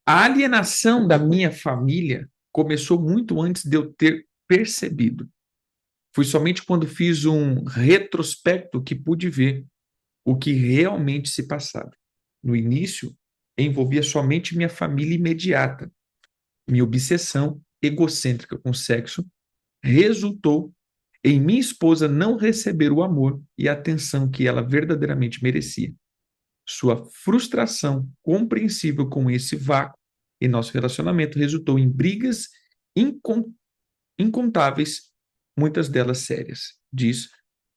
A alienação da minha família começou muito antes de eu ter percebido. Foi somente quando fiz um retrospecto que pude ver o que realmente se passava. No início, envolvia somente minha família imediata. Minha obsessão egocêntrica com sexo resultou em minha esposa não receber o amor e a atenção que ela verdadeiramente merecia. Sua frustração compreensível com esse vácuo em nosso relacionamento resultou em brigas incontáveis, muitas delas sérias, diz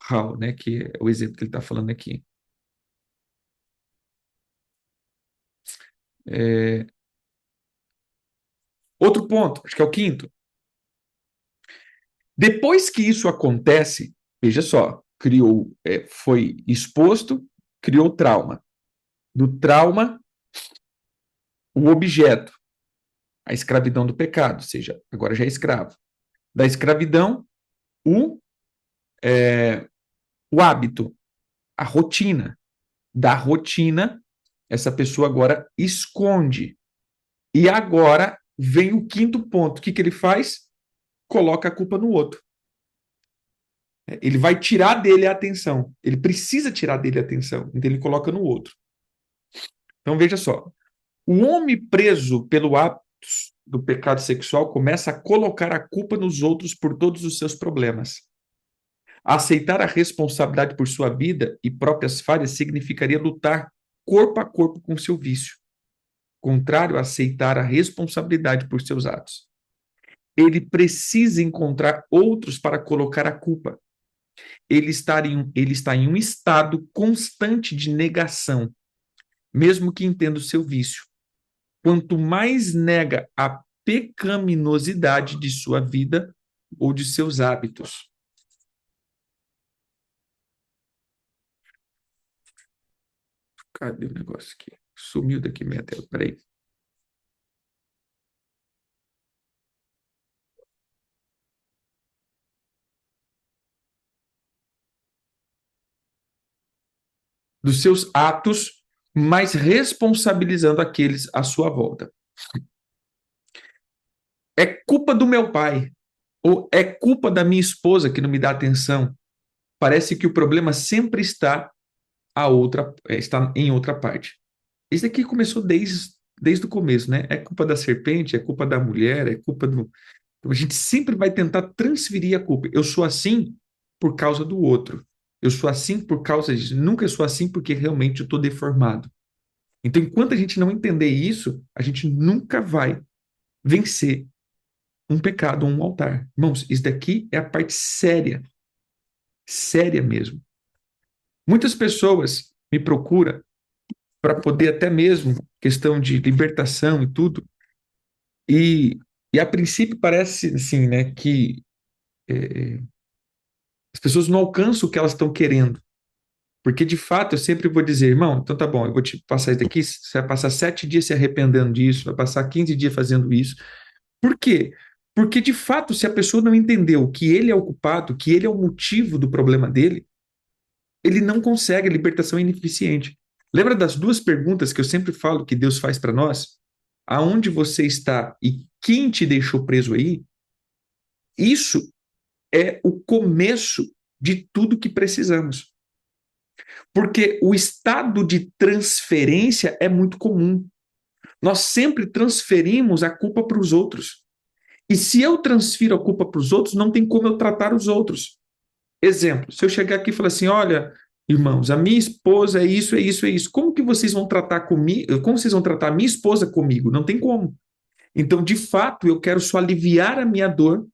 Hall, né, que é o exemplo que ele está falando aqui. É... Outro ponto, acho que é o quinto. Depois que isso acontece, veja só, foi exposto, criou trauma. Do trauma, o objeto, a escravidão do pecado, ou seja, agora já é escravo. Da escravidão, o, o hábito, a rotina. Da rotina, essa pessoa agora esconde. E agora vem o quinto ponto. O que ele faz? Coloca a culpa no outro. Ele vai tirar dele a atenção. Ele precisa tirar dele a atenção. Então ele coloca no outro. Então veja só. O homem preso pelo hábito do pecado sexual começa a colocar a culpa nos outros por todos os seus problemas. Aceitar a responsabilidade por sua vida e próprias falhas significaria lutar corpo a corpo com seu vício, contrário a aceitar a responsabilidade por seus atos. Ele precisa encontrar outros para colocar a culpa. Ele está em um estado constante de negação, mesmo que entenda o seu vício. Quanto mais nega a pecaminosidade de sua vida ou de seus hábitos. Cadê o negócio aqui? Sumiu daqui minha tela, peraí. Dos seus atos, mas responsabilizando aqueles à sua volta. É culpa do meu pai, ou é culpa da minha esposa que não me dá atenção. Parece que o problema sempre está em outra parte. Isso aqui começou desde o começo, né? É culpa da serpente, é culpa da mulher, é culpa do. A gente sempre vai tentar transferir a culpa. Eu sou assim por causa do outro. Eu sou assim por causa disso. Nunca sou assim porque realmente eu estou deformado. Então, enquanto a gente não entender isso, a gente nunca vai vencer um pecado ou um altar. Irmãos, isso daqui é a parte séria, séria mesmo. Muitas pessoas me procuram para poder até mesmo questão de libertação e tudo, e, e a princípio parece assim, né, que é, as pessoas não alcançam o que elas estão querendo. Porque, de fato, eu sempre vou dizer, irmão, então tá bom, eu vou te passar isso daqui, você vai passar 7 dias se arrependendo disso, vai passar 15 dias fazendo isso. Por quê? Porque, de fato, se a pessoa não entendeu que ele é o culpado, que ele é o motivo do problema dele, ele não consegue, a libertação é ineficiente. Lembra das duas perguntas que eu sempre falo que Deus faz para nós? Aonde você está e quem te deixou preso aí? Isso é o começo de tudo que precisamos. Porque o estado de transferência é muito comum. Nós sempre transferimos a culpa para os outros. E se eu transfiro a culpa para os outros, não tem como eu tratar os outros. Exemplo, se eu chegar aqui e falar assim, olha, irmãos, a minha esposa é isso, é isso, é isso. Como que vocês vão tratar comigo? Como vocês vão tratar a minha esposa comigo? Não tem como. Então, de fato, eu quero só aliviar a minha dor,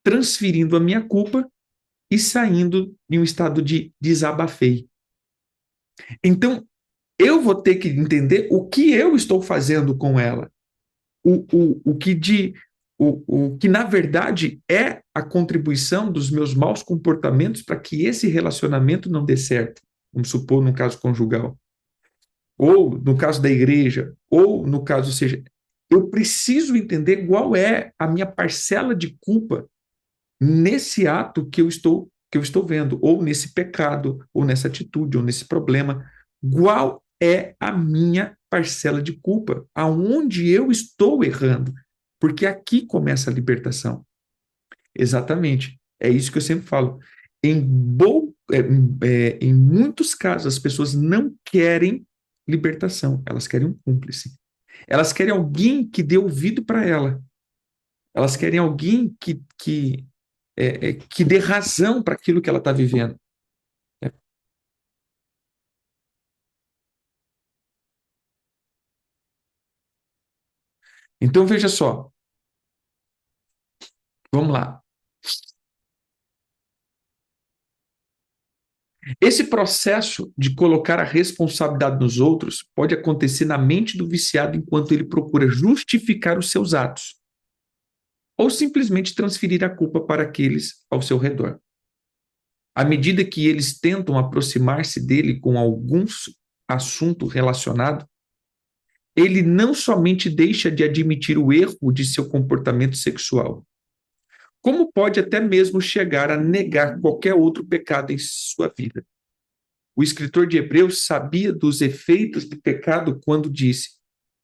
transferindo a minha culpa e saindo em um estado de desabafei. Então, eu vou ter que entender o que eu estou fazendo com ela. O que de o que na verdade é a contribuição dos meus maus comportamentos para que esse relacionamento não dê certo, vamos supor no caso conjugal, ou no caso da igreja, ou no caso seja, eu preciso entender qual é a minha parcela de culpa nesse ato que eu estou vendo, ou nesse pecado, ou nessa atitude, ou nesse problema. Qual é a minha parcela de culpa? Aonde eu estou errando? Porque aqui começa a libertação. Exatamente. É isso que eu sempre falo. Em muitos casos, as pessoas não querem libertação, elas querem um cúmplice. Elas querem alguém que dê ouvido para ela. Elas querem alguém que dê razão para aquilo que ela está vivendo. Então, veja só, vamos lá. Esse processo de colocar a responsabilidade nos outros pode acontecer na mente do viciado enquanto ele procura justificar os seus atos, ou simplesmente transferir a culpa para aqueles ao seu redor. À medida que eles tentam aproximar-se dele com algum assunto relacionado, ele não somente deixa de admitir o erro de seu comportamento sexual, como pode até mesmo chegar a negar qualquer outro pecado em sua vida. O escritor de Hebreus sabia dos efeitos do pecado quando disse: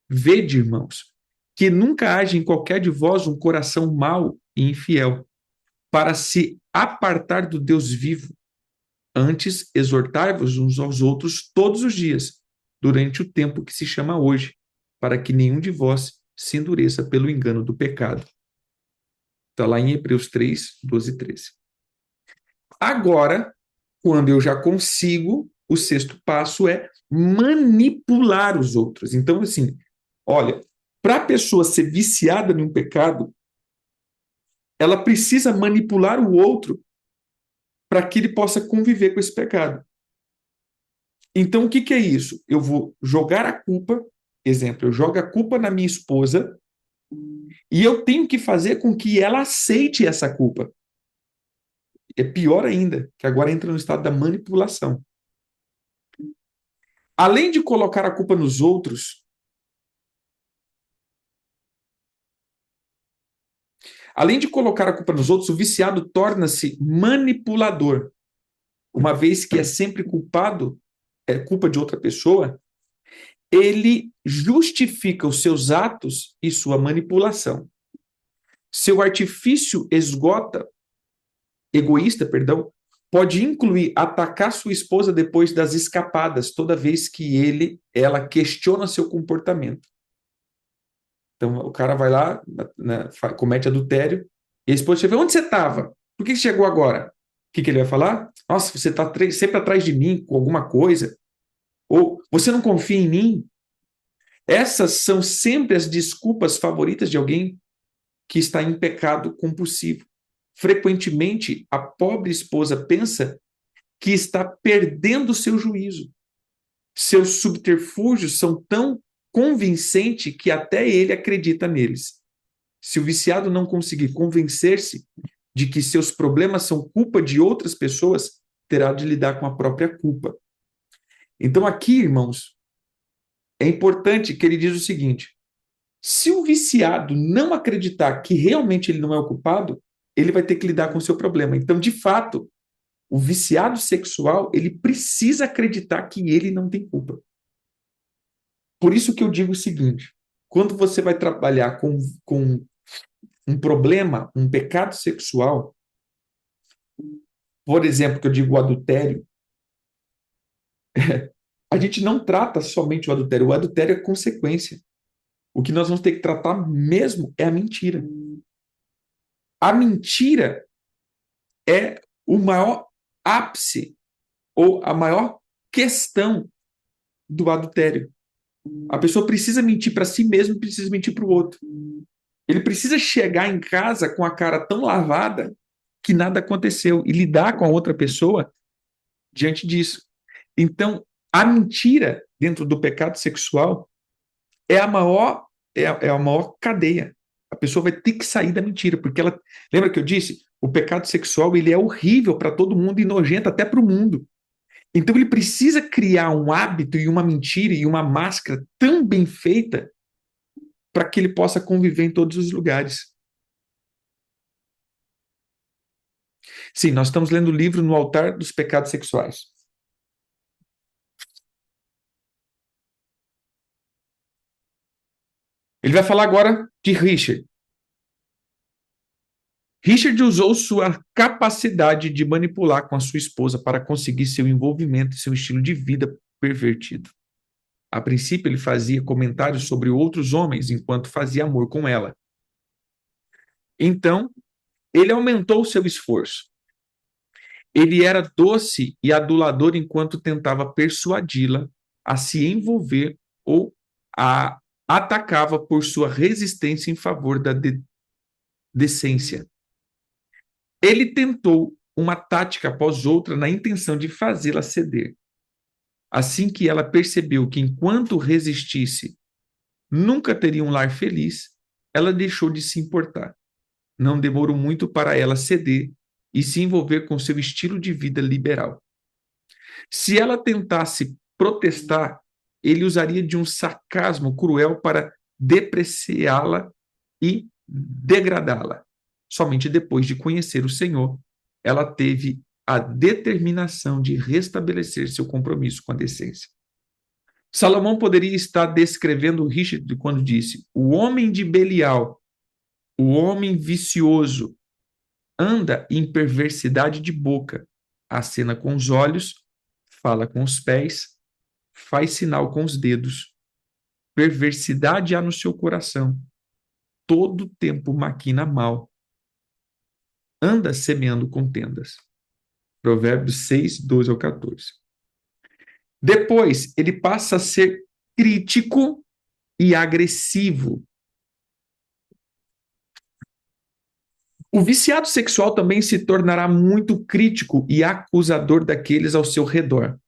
Vede, irmãos, que nunca haja em qualquer de vós um coração mau e infiel, para se apartar do Deus vivo. Antes, exortai-vos uns aos outros todos os dias, durante o tempo que se chama hoje, para que nenhum de vós se endureça pelo engano do pecado. Está lá em Hebreus 3, 12 e 13. Agora, quando eu já consigo, o sexto passo é manipular os outros. Então, assim, olha, para a pessoa ser viciada em um pecado, ela precisa manipular o outro para que ele possa conviver com esse pecado. Então, o que que é isso? Eu vou jogar a culpa, exemplo, eu jogo a culpa na minha esposa e eu tenho que fazer com que ela aceite essa culpa. É pior ainda, que agora entra no estado da manipulação. Além de colocar a culpa nos outros, além de colocar a culpa nos outros, o viciado torna-se manipulador. Uma vez que é sempre culpado, é culpa de outra pessoa, ele justifica os seus atos e sua manipulação. Seu artifício egoísta, perdão, pode incluir atacar sua esposa depois das escapadas, toda vez que ela questiona seu comportamento. Então o cara vai lá, comete adultério, e a esposa chega, onde você estava? Por que você chegou agora? O que ele vai falar? Nossa, você está sempre atrás de mim com alguma coisa. Ou você não confia em mim? Essas são sempre as desculpas favoritas de alguém que está em pecado compulsivo. Frequentemente, a pobre esposa pensa que está perdendo seu juízo. Seus subterfúgios são tão convincentes que até ele acredita neles. Se o viciado não conseguir convencer-se de que seus problemas são culpa de outras pessoas, terá de lidar com a própria culpa. Então, aqui, irmãos, é importante que ele diz o seguinte: se o viciado não acreditar que realmente ele não é o culpado, ele vai ter que lidar com o seu problema. Então, de fato, o viciado sexual, ele precisa acreditar que ele não tem culpa. Por isso que eu digo o seguinte: quando você vai trabalhar com um problema, um pecado sexual, por exemplo, que eu digo o adultério, a gente não trata somente o adultério é consequência. O que nós vamos ter que tratar mesmo é a mentira. A mentira é o maior ápice ou a maior questão do adultério. A pessoa precisa mentir para si mesma e precisa mentir para o outro. Ele precisa chegar em casa com a cara tão lavada que nada aconteceu e lidar com a outra pessoa diante disso. Então, a mentira dentro do pecado sexual é a maior cadeia. A pessoa vai ter que sair da mentira, porque ela, lembra que eu disse, o pecado sexual ele é horrível para todo mundo e nojento até para o mundo. Então ele precisa criar um hábito e uma mentira e uma máscara tão bem feita para que ele possa conviver em todos os lugares. Sim, nós estamos lendo o livro No Altar dos Pecados Sexuais. Ele vai falar agora de Richard. Richard usou sua capacidade de manipular com a sua esposa para conseguir seu envolvimento e seu estilo de vida pervertido. A princípio, ele fazia comentários sobre outros homens enquanto fazia amor com ela. Então, ele aumentou seu esforço. Ele era doce e adulador enquanto tentava persuadi-la a se envolver ou a atacava por sua resistência em favor da decência. Ele tentou uma tática após outra na intenção de fazê-la ceder. Assim que ela percebeu que enquanto resistisse, nunca teria um lar feliz, ela deixou de se importar. Não demorou muito para ela ceder e se envolver com seu estilo de vida liberal. Se ela tentasse protestar, ele usaria de um sarcasmo cruel para depreciá-la e degradá-la. Somente depois de conhecer o Senhor, ela teve a determinação de restabelecer seu compromisso com a decência. Salomão poderia estar descrevendo Richard quando disse: o homem de Belial, o homem vicioso, anda em perversidade de boca, acena com os olhos, fala com os pés, faz sinal com os dedos. Perversidade há no seu coração, todo tempo maquina mal. Anda semeando contendas. Provérbios 6, 12 ao 14. Depois, ele passa a ser crítico e agressivo. O viciado sexual também se tornará muito crítico e acusador daqueles ao seu redor.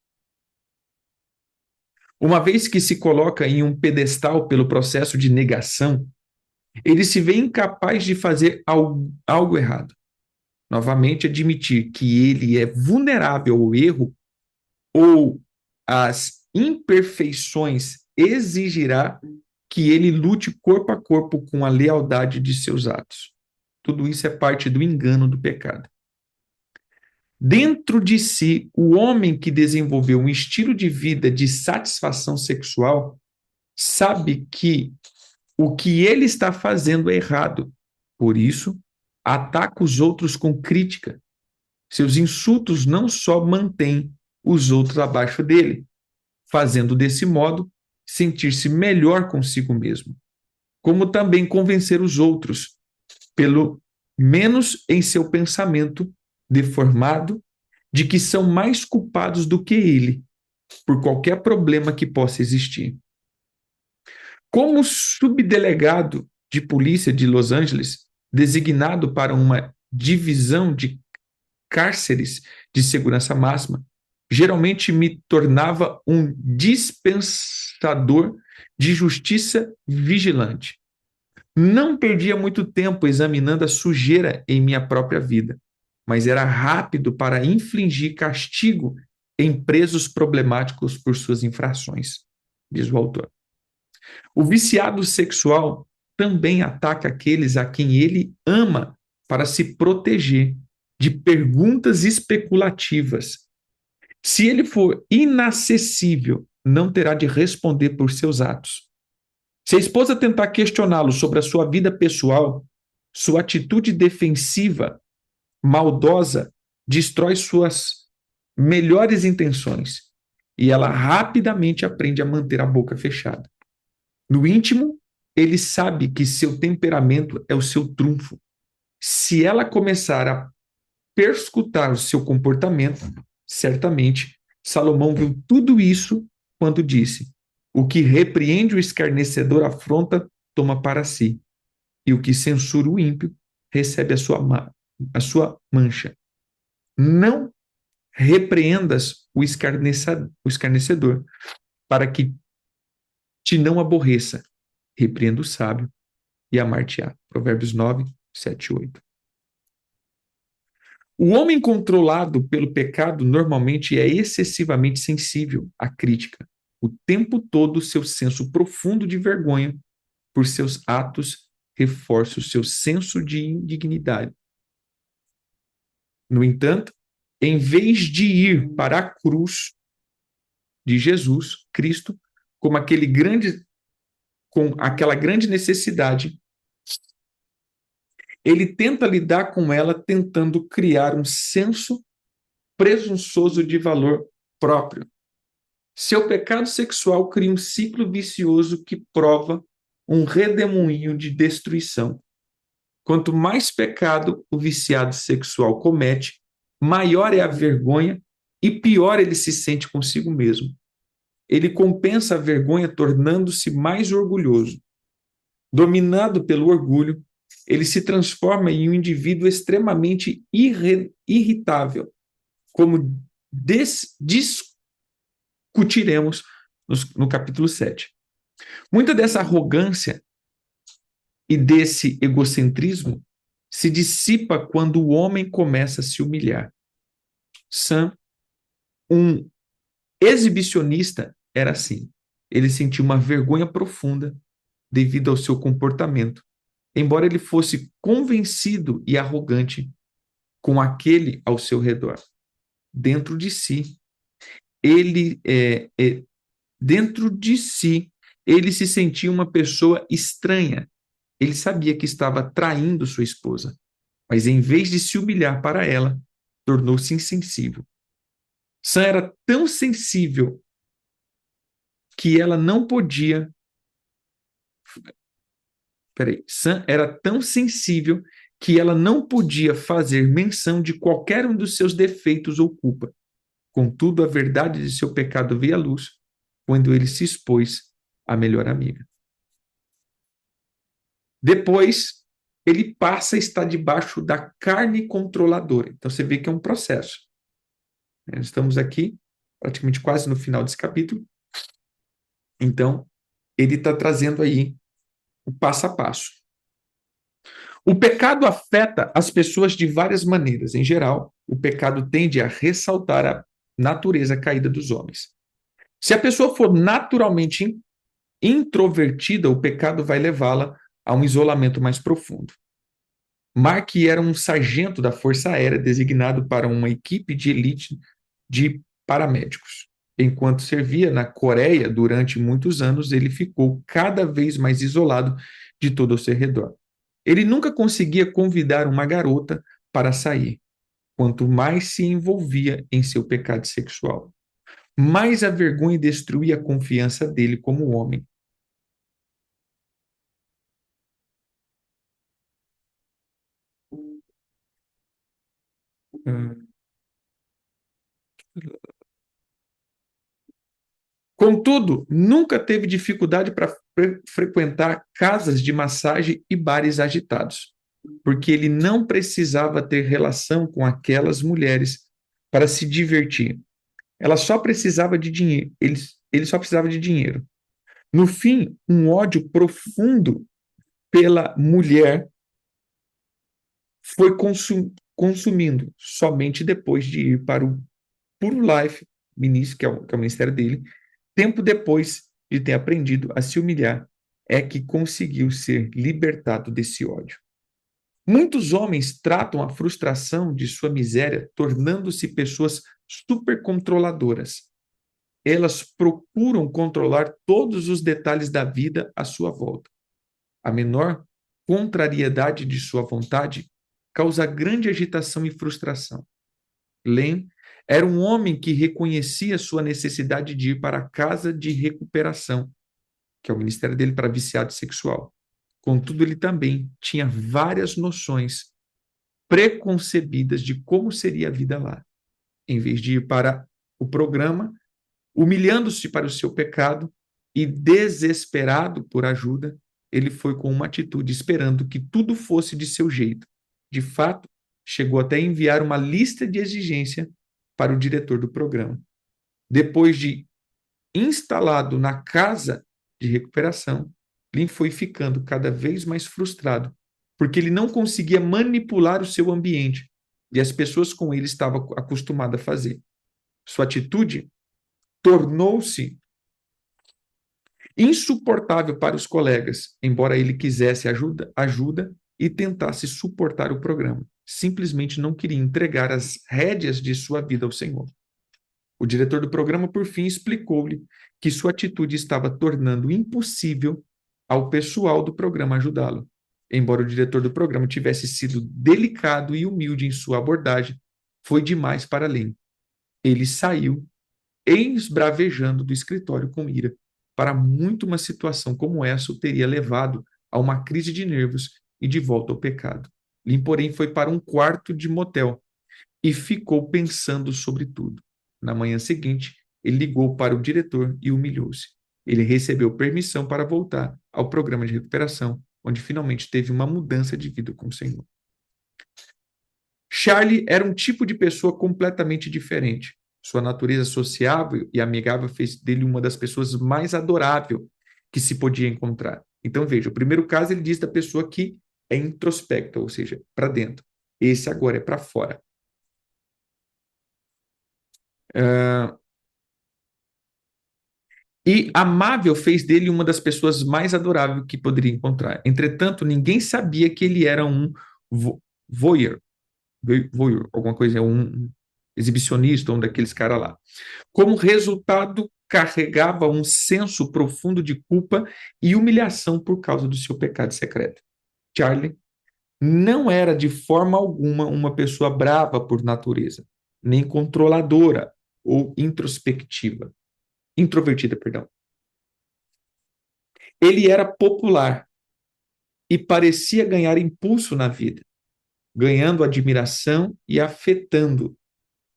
Uma vez que se coloca em um pedestal pelo processo de negação, ele se vê incapaz de fazer algo errado. Novamente, admitir que ele é vulnerável ao erro ou às imperfeições exigirá que ele lute corpo a corpo com a lealdade de seus atos. Tudo isso é parte do engano do pecado. Dentro de si, o homem que desenvolveu um estilo de vida de satisfação sexual sabe que o que ele está fazendo é errado. Por isso, ataca os outros com crítica. Seus insultos não só mantêm os outros abaixo dele, fazendo desse modo sentir-se melhor consigo mesmo, como também convencer os outros, pelo menos em seu pensamento deformado, de que são mais culpados do que ele, por qualquer problema que possa existir. Como subdelegado de polícia de Los Angeles, designado para uma divisão de cárceres de segurança máxima, geralmente me tornava um dispensador de justiça vigilante. Não perdia muito tempo examinando a sujeira em minha própria vida, mas era rápido para infligir castigo em presos problemáticos por suas infrações, diz o autor. O viciado sexual também ataca aqueles a quem ele ama para se proteger de perguntas especulativas. Se ele for inacessível, não terá de responder por seus atos. Se a esposa tentar questioná-lo sobre a sua vida pessoal, sua atitude defensiva, maldosa, destrói suas melhores intenções e ela rapidamente aprende a manter a boca fechada. No íntimo, ele sabe que seu temperamento é o seu trunfo. Se ela começar a perscrutar o seu comportamento, certamente Salomão viu tudo isso quando disse: o que repreende o escarnecedor afronta, toma para si, e o que censura o ímpio recebe a sua mancha. Não repreendas o escarnecedor, para que te não aborreça. Repreenda o sábio e amar-te-á. Provérbios 9, 7 e 8. O homem controlado pelo pecado normalmente é excessivamente sensível à crítica. O tempo todo, seu senso profundo de vergonha por seus atos reforça o seu senso de indignidade. No entanto, em vez de ir para a cruz de Jesus Cristo, com aquela grande necessidade, ele tenta lidar com ela tentando criar um senso presunçoso de valor próprio. Seu pecado sexual cria um ciclo vicioso que prova um redemoinho de destruição. Quanto mais pecado o viciado sexual comete, maior é a vergonha e pior ele se sente consigo mesmo. Ele compensa a vergonha tornando-se mais orgulhoso. Dominado pelo orgulho, ele se transforma em um indivíduo extremamente irritável, como discutiremos no capítulo 7. Muita dessa arrogância e desse egocentrismo se dissipa quando o homem começa a se humilhar. Sam, um exibicionista, era assim. Ele sentia uma vergonha profunda devido ao seu comportamento, embora ele fosse convencido e arrogante com aquele ao seu redor. Dentro de si, ele se sentia uma pessoa estranha. Ele sabia que estava traindo sua esposa, mas em vez de se humilhar para ela, tornou-se insensível. Sam era tão sensível que ela não podia. Sam era tão sensível que ela não podia fazer menção de qualquer um dos seus defeitos ou culpa. Contudo, a verdade de seu pecado veio à luz quando ele se expôs à melhor amiga. Depois, ele passa a estar debaixo da carne controladora. Então você vê que é um processo. Estamos aqui, praticamente quase no final desse capítulo. Então, ele está trazendo aí o passo a passo. O pecado afeta as pessoas de várias maneiras. Em geral, o pecado tende a ressaltar a natureza caída dos homens. Se a pessoa for naturalmente introvertida, o pecado vai levá-la a um isolamento mais profundo. Mark era um sargento da Força Aérea designado para uma equipe de elite de paramédicos. Enquanto servia na Coreia durante muitos anos, ele ficou cada vez mais isolado de todo ao seu redor. Ele nunca conseguia convidar uma garota para sair. Quanto mais se envolvia em seu pecado sexual, mais a vergonha destruía a confiança dele como homem. Contudo, nunca teve dificuldade para frequentar casas de massagem e bares agitados, porque ele não precisava ter relação com aquelas mulheres para se divertir. Ela só precisava de dinheiro. Ele só precisava de dinheiro. No fim, um ódio profundo pela mulher foi consumindo somente depois de ir para o Puro Life Ministry, que é o ministério dele, tempo depois de ter aprendido a se humilhar, é que conseguiu ser libertado desse ódio. Muitos homens tratam a frustração de sua miséria tornando-se pessoas supercontroladoras. Elas procuram controlar todos os detalhes da vida à sua volta. A menor contrariedade de sua vontade causa grande agitação e frustração. Len era um homem que reconhecia sua necessidade de ir para a casa de recuperação, que é o ministério dele para viciado sexual. Contudo, ele também tinha várias noções preconcebidas de como seria a vida lá. Em vez de ir para o programa, humilhando-se para o seu pecado e desesperado por ajuda, ele foi com uma atitude esperando que tudo fosse de seu jeito. De fato, chegou até a enviar uma lista de exigência para o diretor do programa. Depois de instalado na casa de recuperação, Lin foi ficando cada vez mais frustrado, porque ele não conseguia manipular o seu ambiente e as pessoas com ele estava acostumado a fazer. Sua atitude tornou-se insuportável para os colegas, embora ele quisesse ajuda e tentasse suportar o programa. Simplesmente não queria entregar as rédeas de sua vida ao Senhor. O diretor do programa, por fim, explicou-lhe que sua atitude estava tornando impossível ao pessoal do programa ajudá-lo. Embora o diretor do programa tivesse sido delicado e humilde em sua abordagem, foi demais para além. Ele saiu esbravejando do escritório com ira. Para muito uma situação como essa o teria levado a uma crise de nervos e de volta ao pecado. Lin, porém, foi para um quarto de motel e ficou pensando sobre tudo. Na manhã seguinte, ele ligou para o diretor e humilhou-se. Ele recebeu permissão para voltar ao programa de recuperação, onde finalmente teve uma mudança de vida com o Senhor. Charlie era um tipo de pessoa completamente diferente. Sua natureza sociável e amigável fez dele uma das pessoas mais adoráveis que se podia encontrar. Então, veja, o primeiro caso ele diz da pessoa que é introspecta, ou seja, para dentro. Esse agora é para fora. E amável fez dele uma das pessoas mais adoráveis que poderia encontrar. Entretanto, ninguém sabia que ele era um voyeur, alguma coisa, um exibicionista, um daqueles caras lá. Como resultado, carregava um senso profundo de culpa e humilhação por causa do seu pecado secreto. Charlie não era de forma alguma uma pessoa brava por natureza, nem controladora ou introvertida, perdão. Ele era popular e parecia ganhar impulso na vida, ganhando admiração e afetando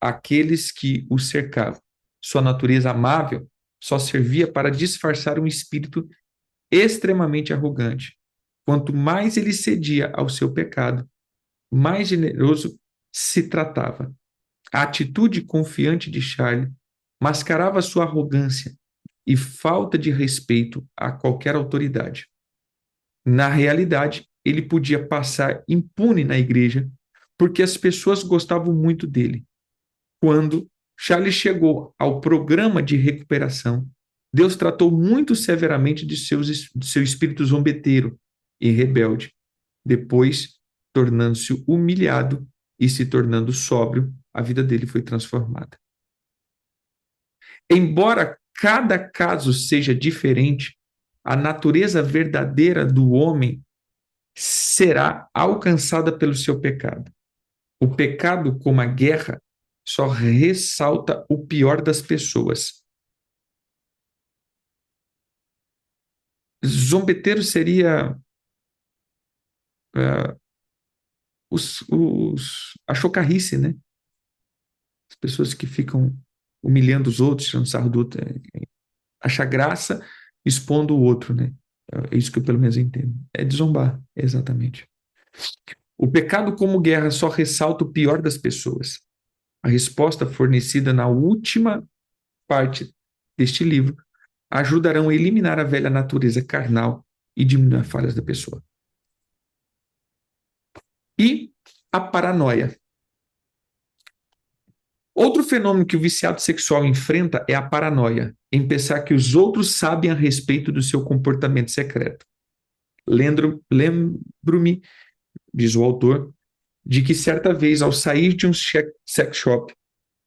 aqueles que o cercavam. Sua natureza amável só servia para disfarçar um espírito extremamente arrogante. Quanto mais ele cedia ao seu pecado, mais generoso se tratava. A atitude confiante de Charlie mascarava sua arrogância e falta de respeito a qualquer autoridade. Na realidade, ele podia passar impune na igreja porque as pessoas gostavam muito dele. Quando Charlie chegou ao programa de recuperação, Deus tratou muito severamente de seu espírito zombeteiro e rebelde. Depois, tornando-se humilhado e se tornando sóbrio, a vida dele foi transformada. Embora cada caso seja diferente, a natureza verdadeira do homem será alcançada pelo seu pecado. O pecado, como a guerra, só ressalta o pior das pessoas. Zombeteiro seria uh, a chocarrice, né? As pessoas que ficam humilhando os outros, tirando sarro do outro, achar graça expondo o outro, né? É isso que eu pelo menos entendo. É de zombar, exatamente. O pecado como guerra só ressalta o pior das pessoas. A resposta fornecida na última parte deste livro ajudarão a eliminar a velha natureza carnal e diminuir as falhas da pessoa. E a paranoia. Outro fenômeno que o viciado sexual enfrenta é a paranoia, em pensar que os outros sabem a respeito do seu comportamento secreto. Lembro-me, diz o autor, de que certa vez, ao sair de um sex shop,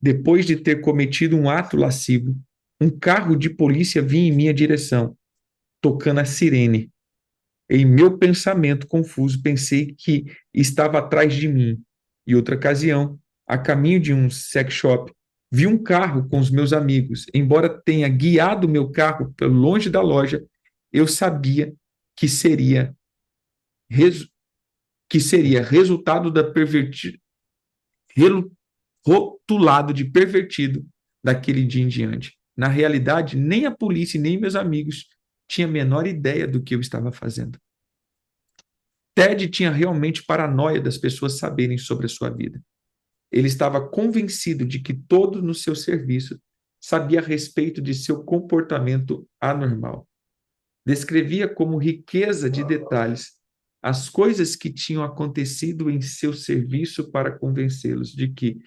depois de ter cometido um ato lascivo, um carro de polícia vinha em minha direção, tocando a sirene. Em meu pensamento confuso, pensei que estava atrás de mim. Em outra ocasião, a caminho de um sex shop, vi um carro com os meus amigos. Embora tenha guiado meu carro para longe da loja, eu sabia que seria, resultado da rotulado de pervertido daquele dia em diante. Na realidade, nem a polícia nem meus amigos tinham a menor ideia do que eu estava fazendo. Ted tinha realmente paranoia das pessoas saberem sobre a sua vida. Ele estava convencido de que todo no seu serviço sabia a respeito de seu comportamento anormal. Descrevia como riqueza de detalhes as coisas que tinham acontecido em seu serviço para convencê-los de que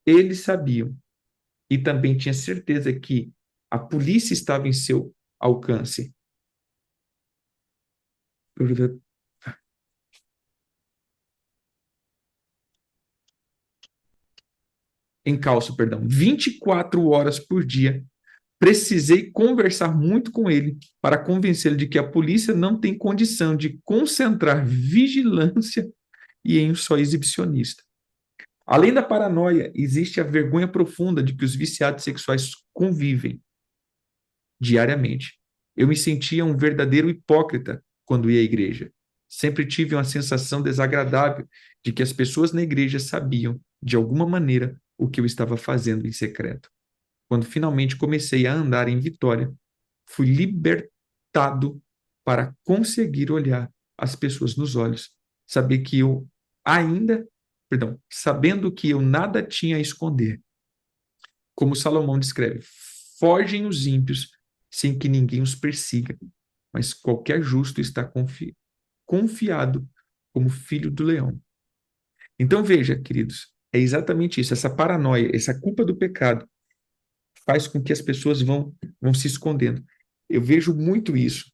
eles sabiam e também tinha certeza que a polícia estava em seu alcance. Encalço, perdão, 24 horas por dia. Precisei conversar muito com ele para convencê-lo de que a polícia não tem condição de concentrar vigilância e em um só exibicionista. Além da paranoia, existe a vergonha profunda de que os viciados sexuais convivem diariamente. Eu me sentia um verdadeiro hipócrita quando ia à igreja. Sempre tive uma sensação desagradável de que as pessoas na igreja sabiam, de alguma maneira, o que eu estava fazendo em secreto. Quando finalmente comecei a andar em Vitória, fui libertado para conseguir olhar as pessoas nos olhos, saber que eu sabendo que eu nada tinha a esconder. Como Salomão descreve, fogem os ímpios sem que ninguém os persiga, mas qualquer justo está confiado como filho do leão. Então veja, queridos, é exatamente isso, essa paranoia, essa culpa do pecado faz com que as pessoas vão se escondendo. Eu vejo muito isso.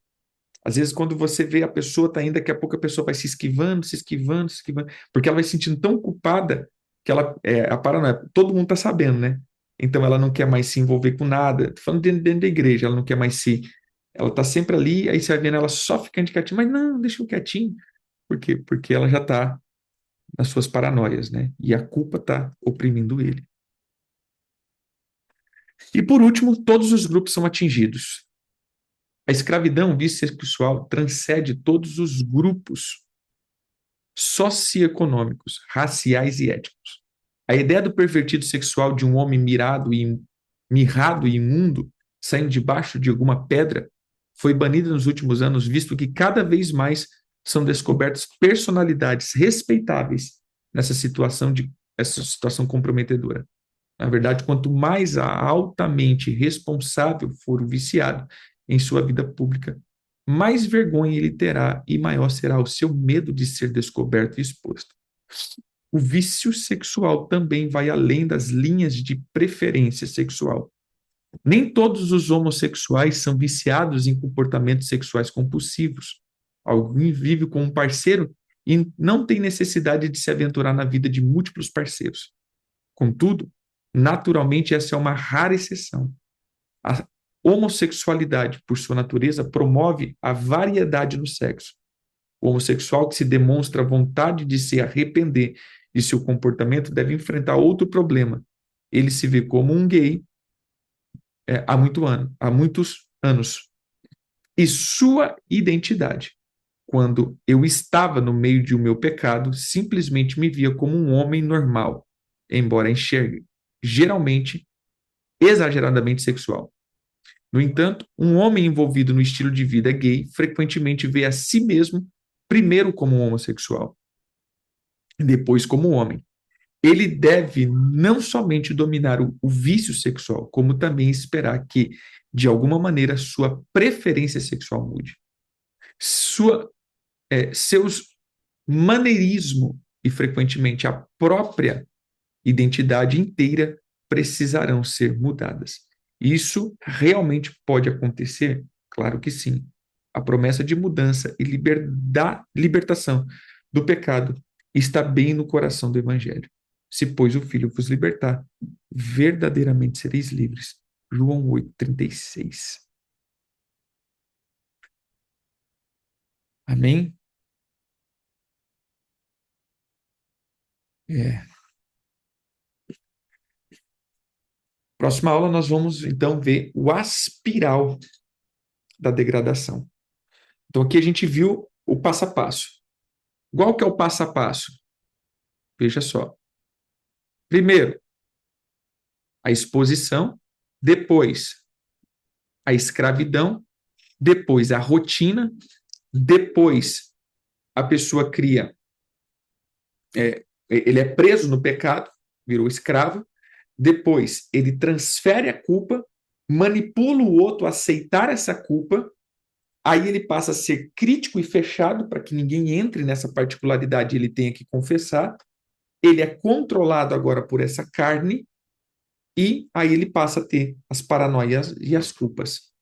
Às vezes, quando você vê a pessoa tá indo, daqui a pouco a pessoa vai se esquivando, se esquivando, se esquivando, porque ela vai se sentindo tão culpada que a paranoia, todo mundo está sabendo, né? Então ela não quer mais se envolver com nada. Tô falando dentro da igreja, ela não quer mais ela está sempre ali, aí você vai vendo ela só ficando quietinha, mas não, deixa eu quietinho. Por quê? Porque ela já está nas suas paranoias, né? E a culpa está oprimindo ele. E por último, todos os grupos são atingidos. A escravidão bissexual transcende todos os grupos socioeconômicos, raciais e étnicos. A ideia do pervertido sexual de um homem mirrado e imundo saindo debaixo de alguma pedra foi banida nos últimos anos, visto que cada vez mais são descobertas personalidades respeitáveis essa situação comprometedora. Na verdade, quanto mais altamente responsável for o viciado em sua vida pública, mais vergonha ele terá e maior será o seu medo de ser descoberto e exposto. O vício sexual também vai além das linhas de preferência sexual. Nem todos os homossexuais são viciados em comportamentos sexuais compulsivos. Alguém vive com um parceiro e não tem necessidade de se aventurar na vida de múltiplos parceiros. Contudo, naturalmente, essa é uma rara exceção. A homossexualidade, por sua natureza, promove a variedade no sexo. O homossexual que se demonstra vontade de se arrepender de seu comportamento deve enfrentar outro problema. Ele se vê como um gay há muitos anos. E sua identidade, quando eu estava no meio de o meu pecado, simplesmente me via como um homem normal, embora enxergue, geralmente, exageradamente sexual. No entanto, um homem envolvido no estilo de vida gay frequentemente vê a si mesmo primeiro como um homossexual, depois como um homem. Ele deve não somente dominar o vício sexual, como também esperar que, de alguma maneira, sua preferência sexual mude. Seus maneirismo e, frequentemente, a própria identidade inteira precisarão ser mudadas. Isso realmente pode acontecer? Claro que sim. A promessa de mudança e libertação do pecado está bem no coração do Evangelho. Se, pois, o Filho vos libertar, verdadeiramente sereis livres. João 8:36. Amém? É. Próxima aula nós vamos, então, ver o aspiral da degradação. Então, aqui a gente viu o passo a passo. Qual que é o passo a passo? Veja só. Primeiro, a exposição, depois a escravidão, depois a rotina, depois a pessoa cria, ele é preso no pecado, virou escravo, depois ele transfere a culpa, manipula o outro a aceitar essa culpa, aí ele passa a ser crítico e fechado para que ninguém entre nessa particularidade e ele tenha que confessar, ele é controlado agora por essa carne, e aí ele passa a ter as paranoias e as culpas.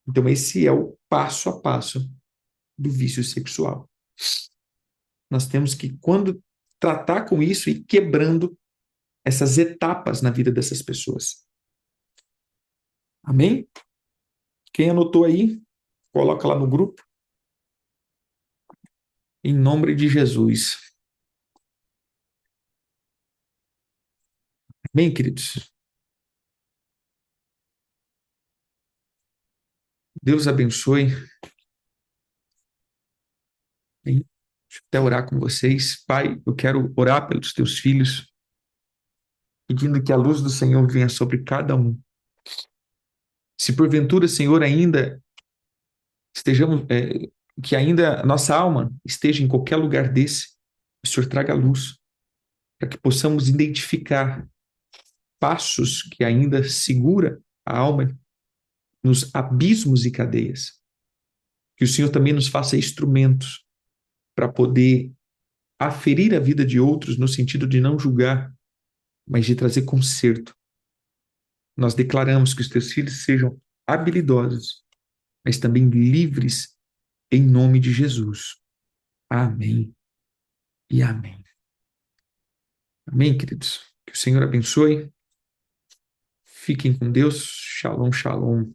Então, esse é o passo a passo do vício sexual. Nós temos que, quando tratar com isso, ir quebrando essas etapas na vida dessas pessoas. Amém? Quem anotou aí, coloca lá no grupo. Em nome de Jesus. Amém, queridos? Deus abençoe. Deixa eu até orar com vocês. Pai, eu quero orar pelos teus filhos, pedindo que a luz do Senhor venha sobre cada um. Se porventura, Senhor, ainda estejamos, que ainda a nossa alma esteja em qualquer lugar desse, o Senhor traga luz, para que possamos identificar passos que ainda segura a alma nos abismos e cadeias. Que o Senhor também nos faça instrumentos para poder aferir a vida de outros no sentido de não julgar, mas de trazer conserto. Nós declaramos que os teus filhos sejam habilidosos, mas também livres em nome de Jesus. Amém e amém. Amém, queridos? Que o Senhor abençoe. Fiquem com Deus. Shalom, shalom.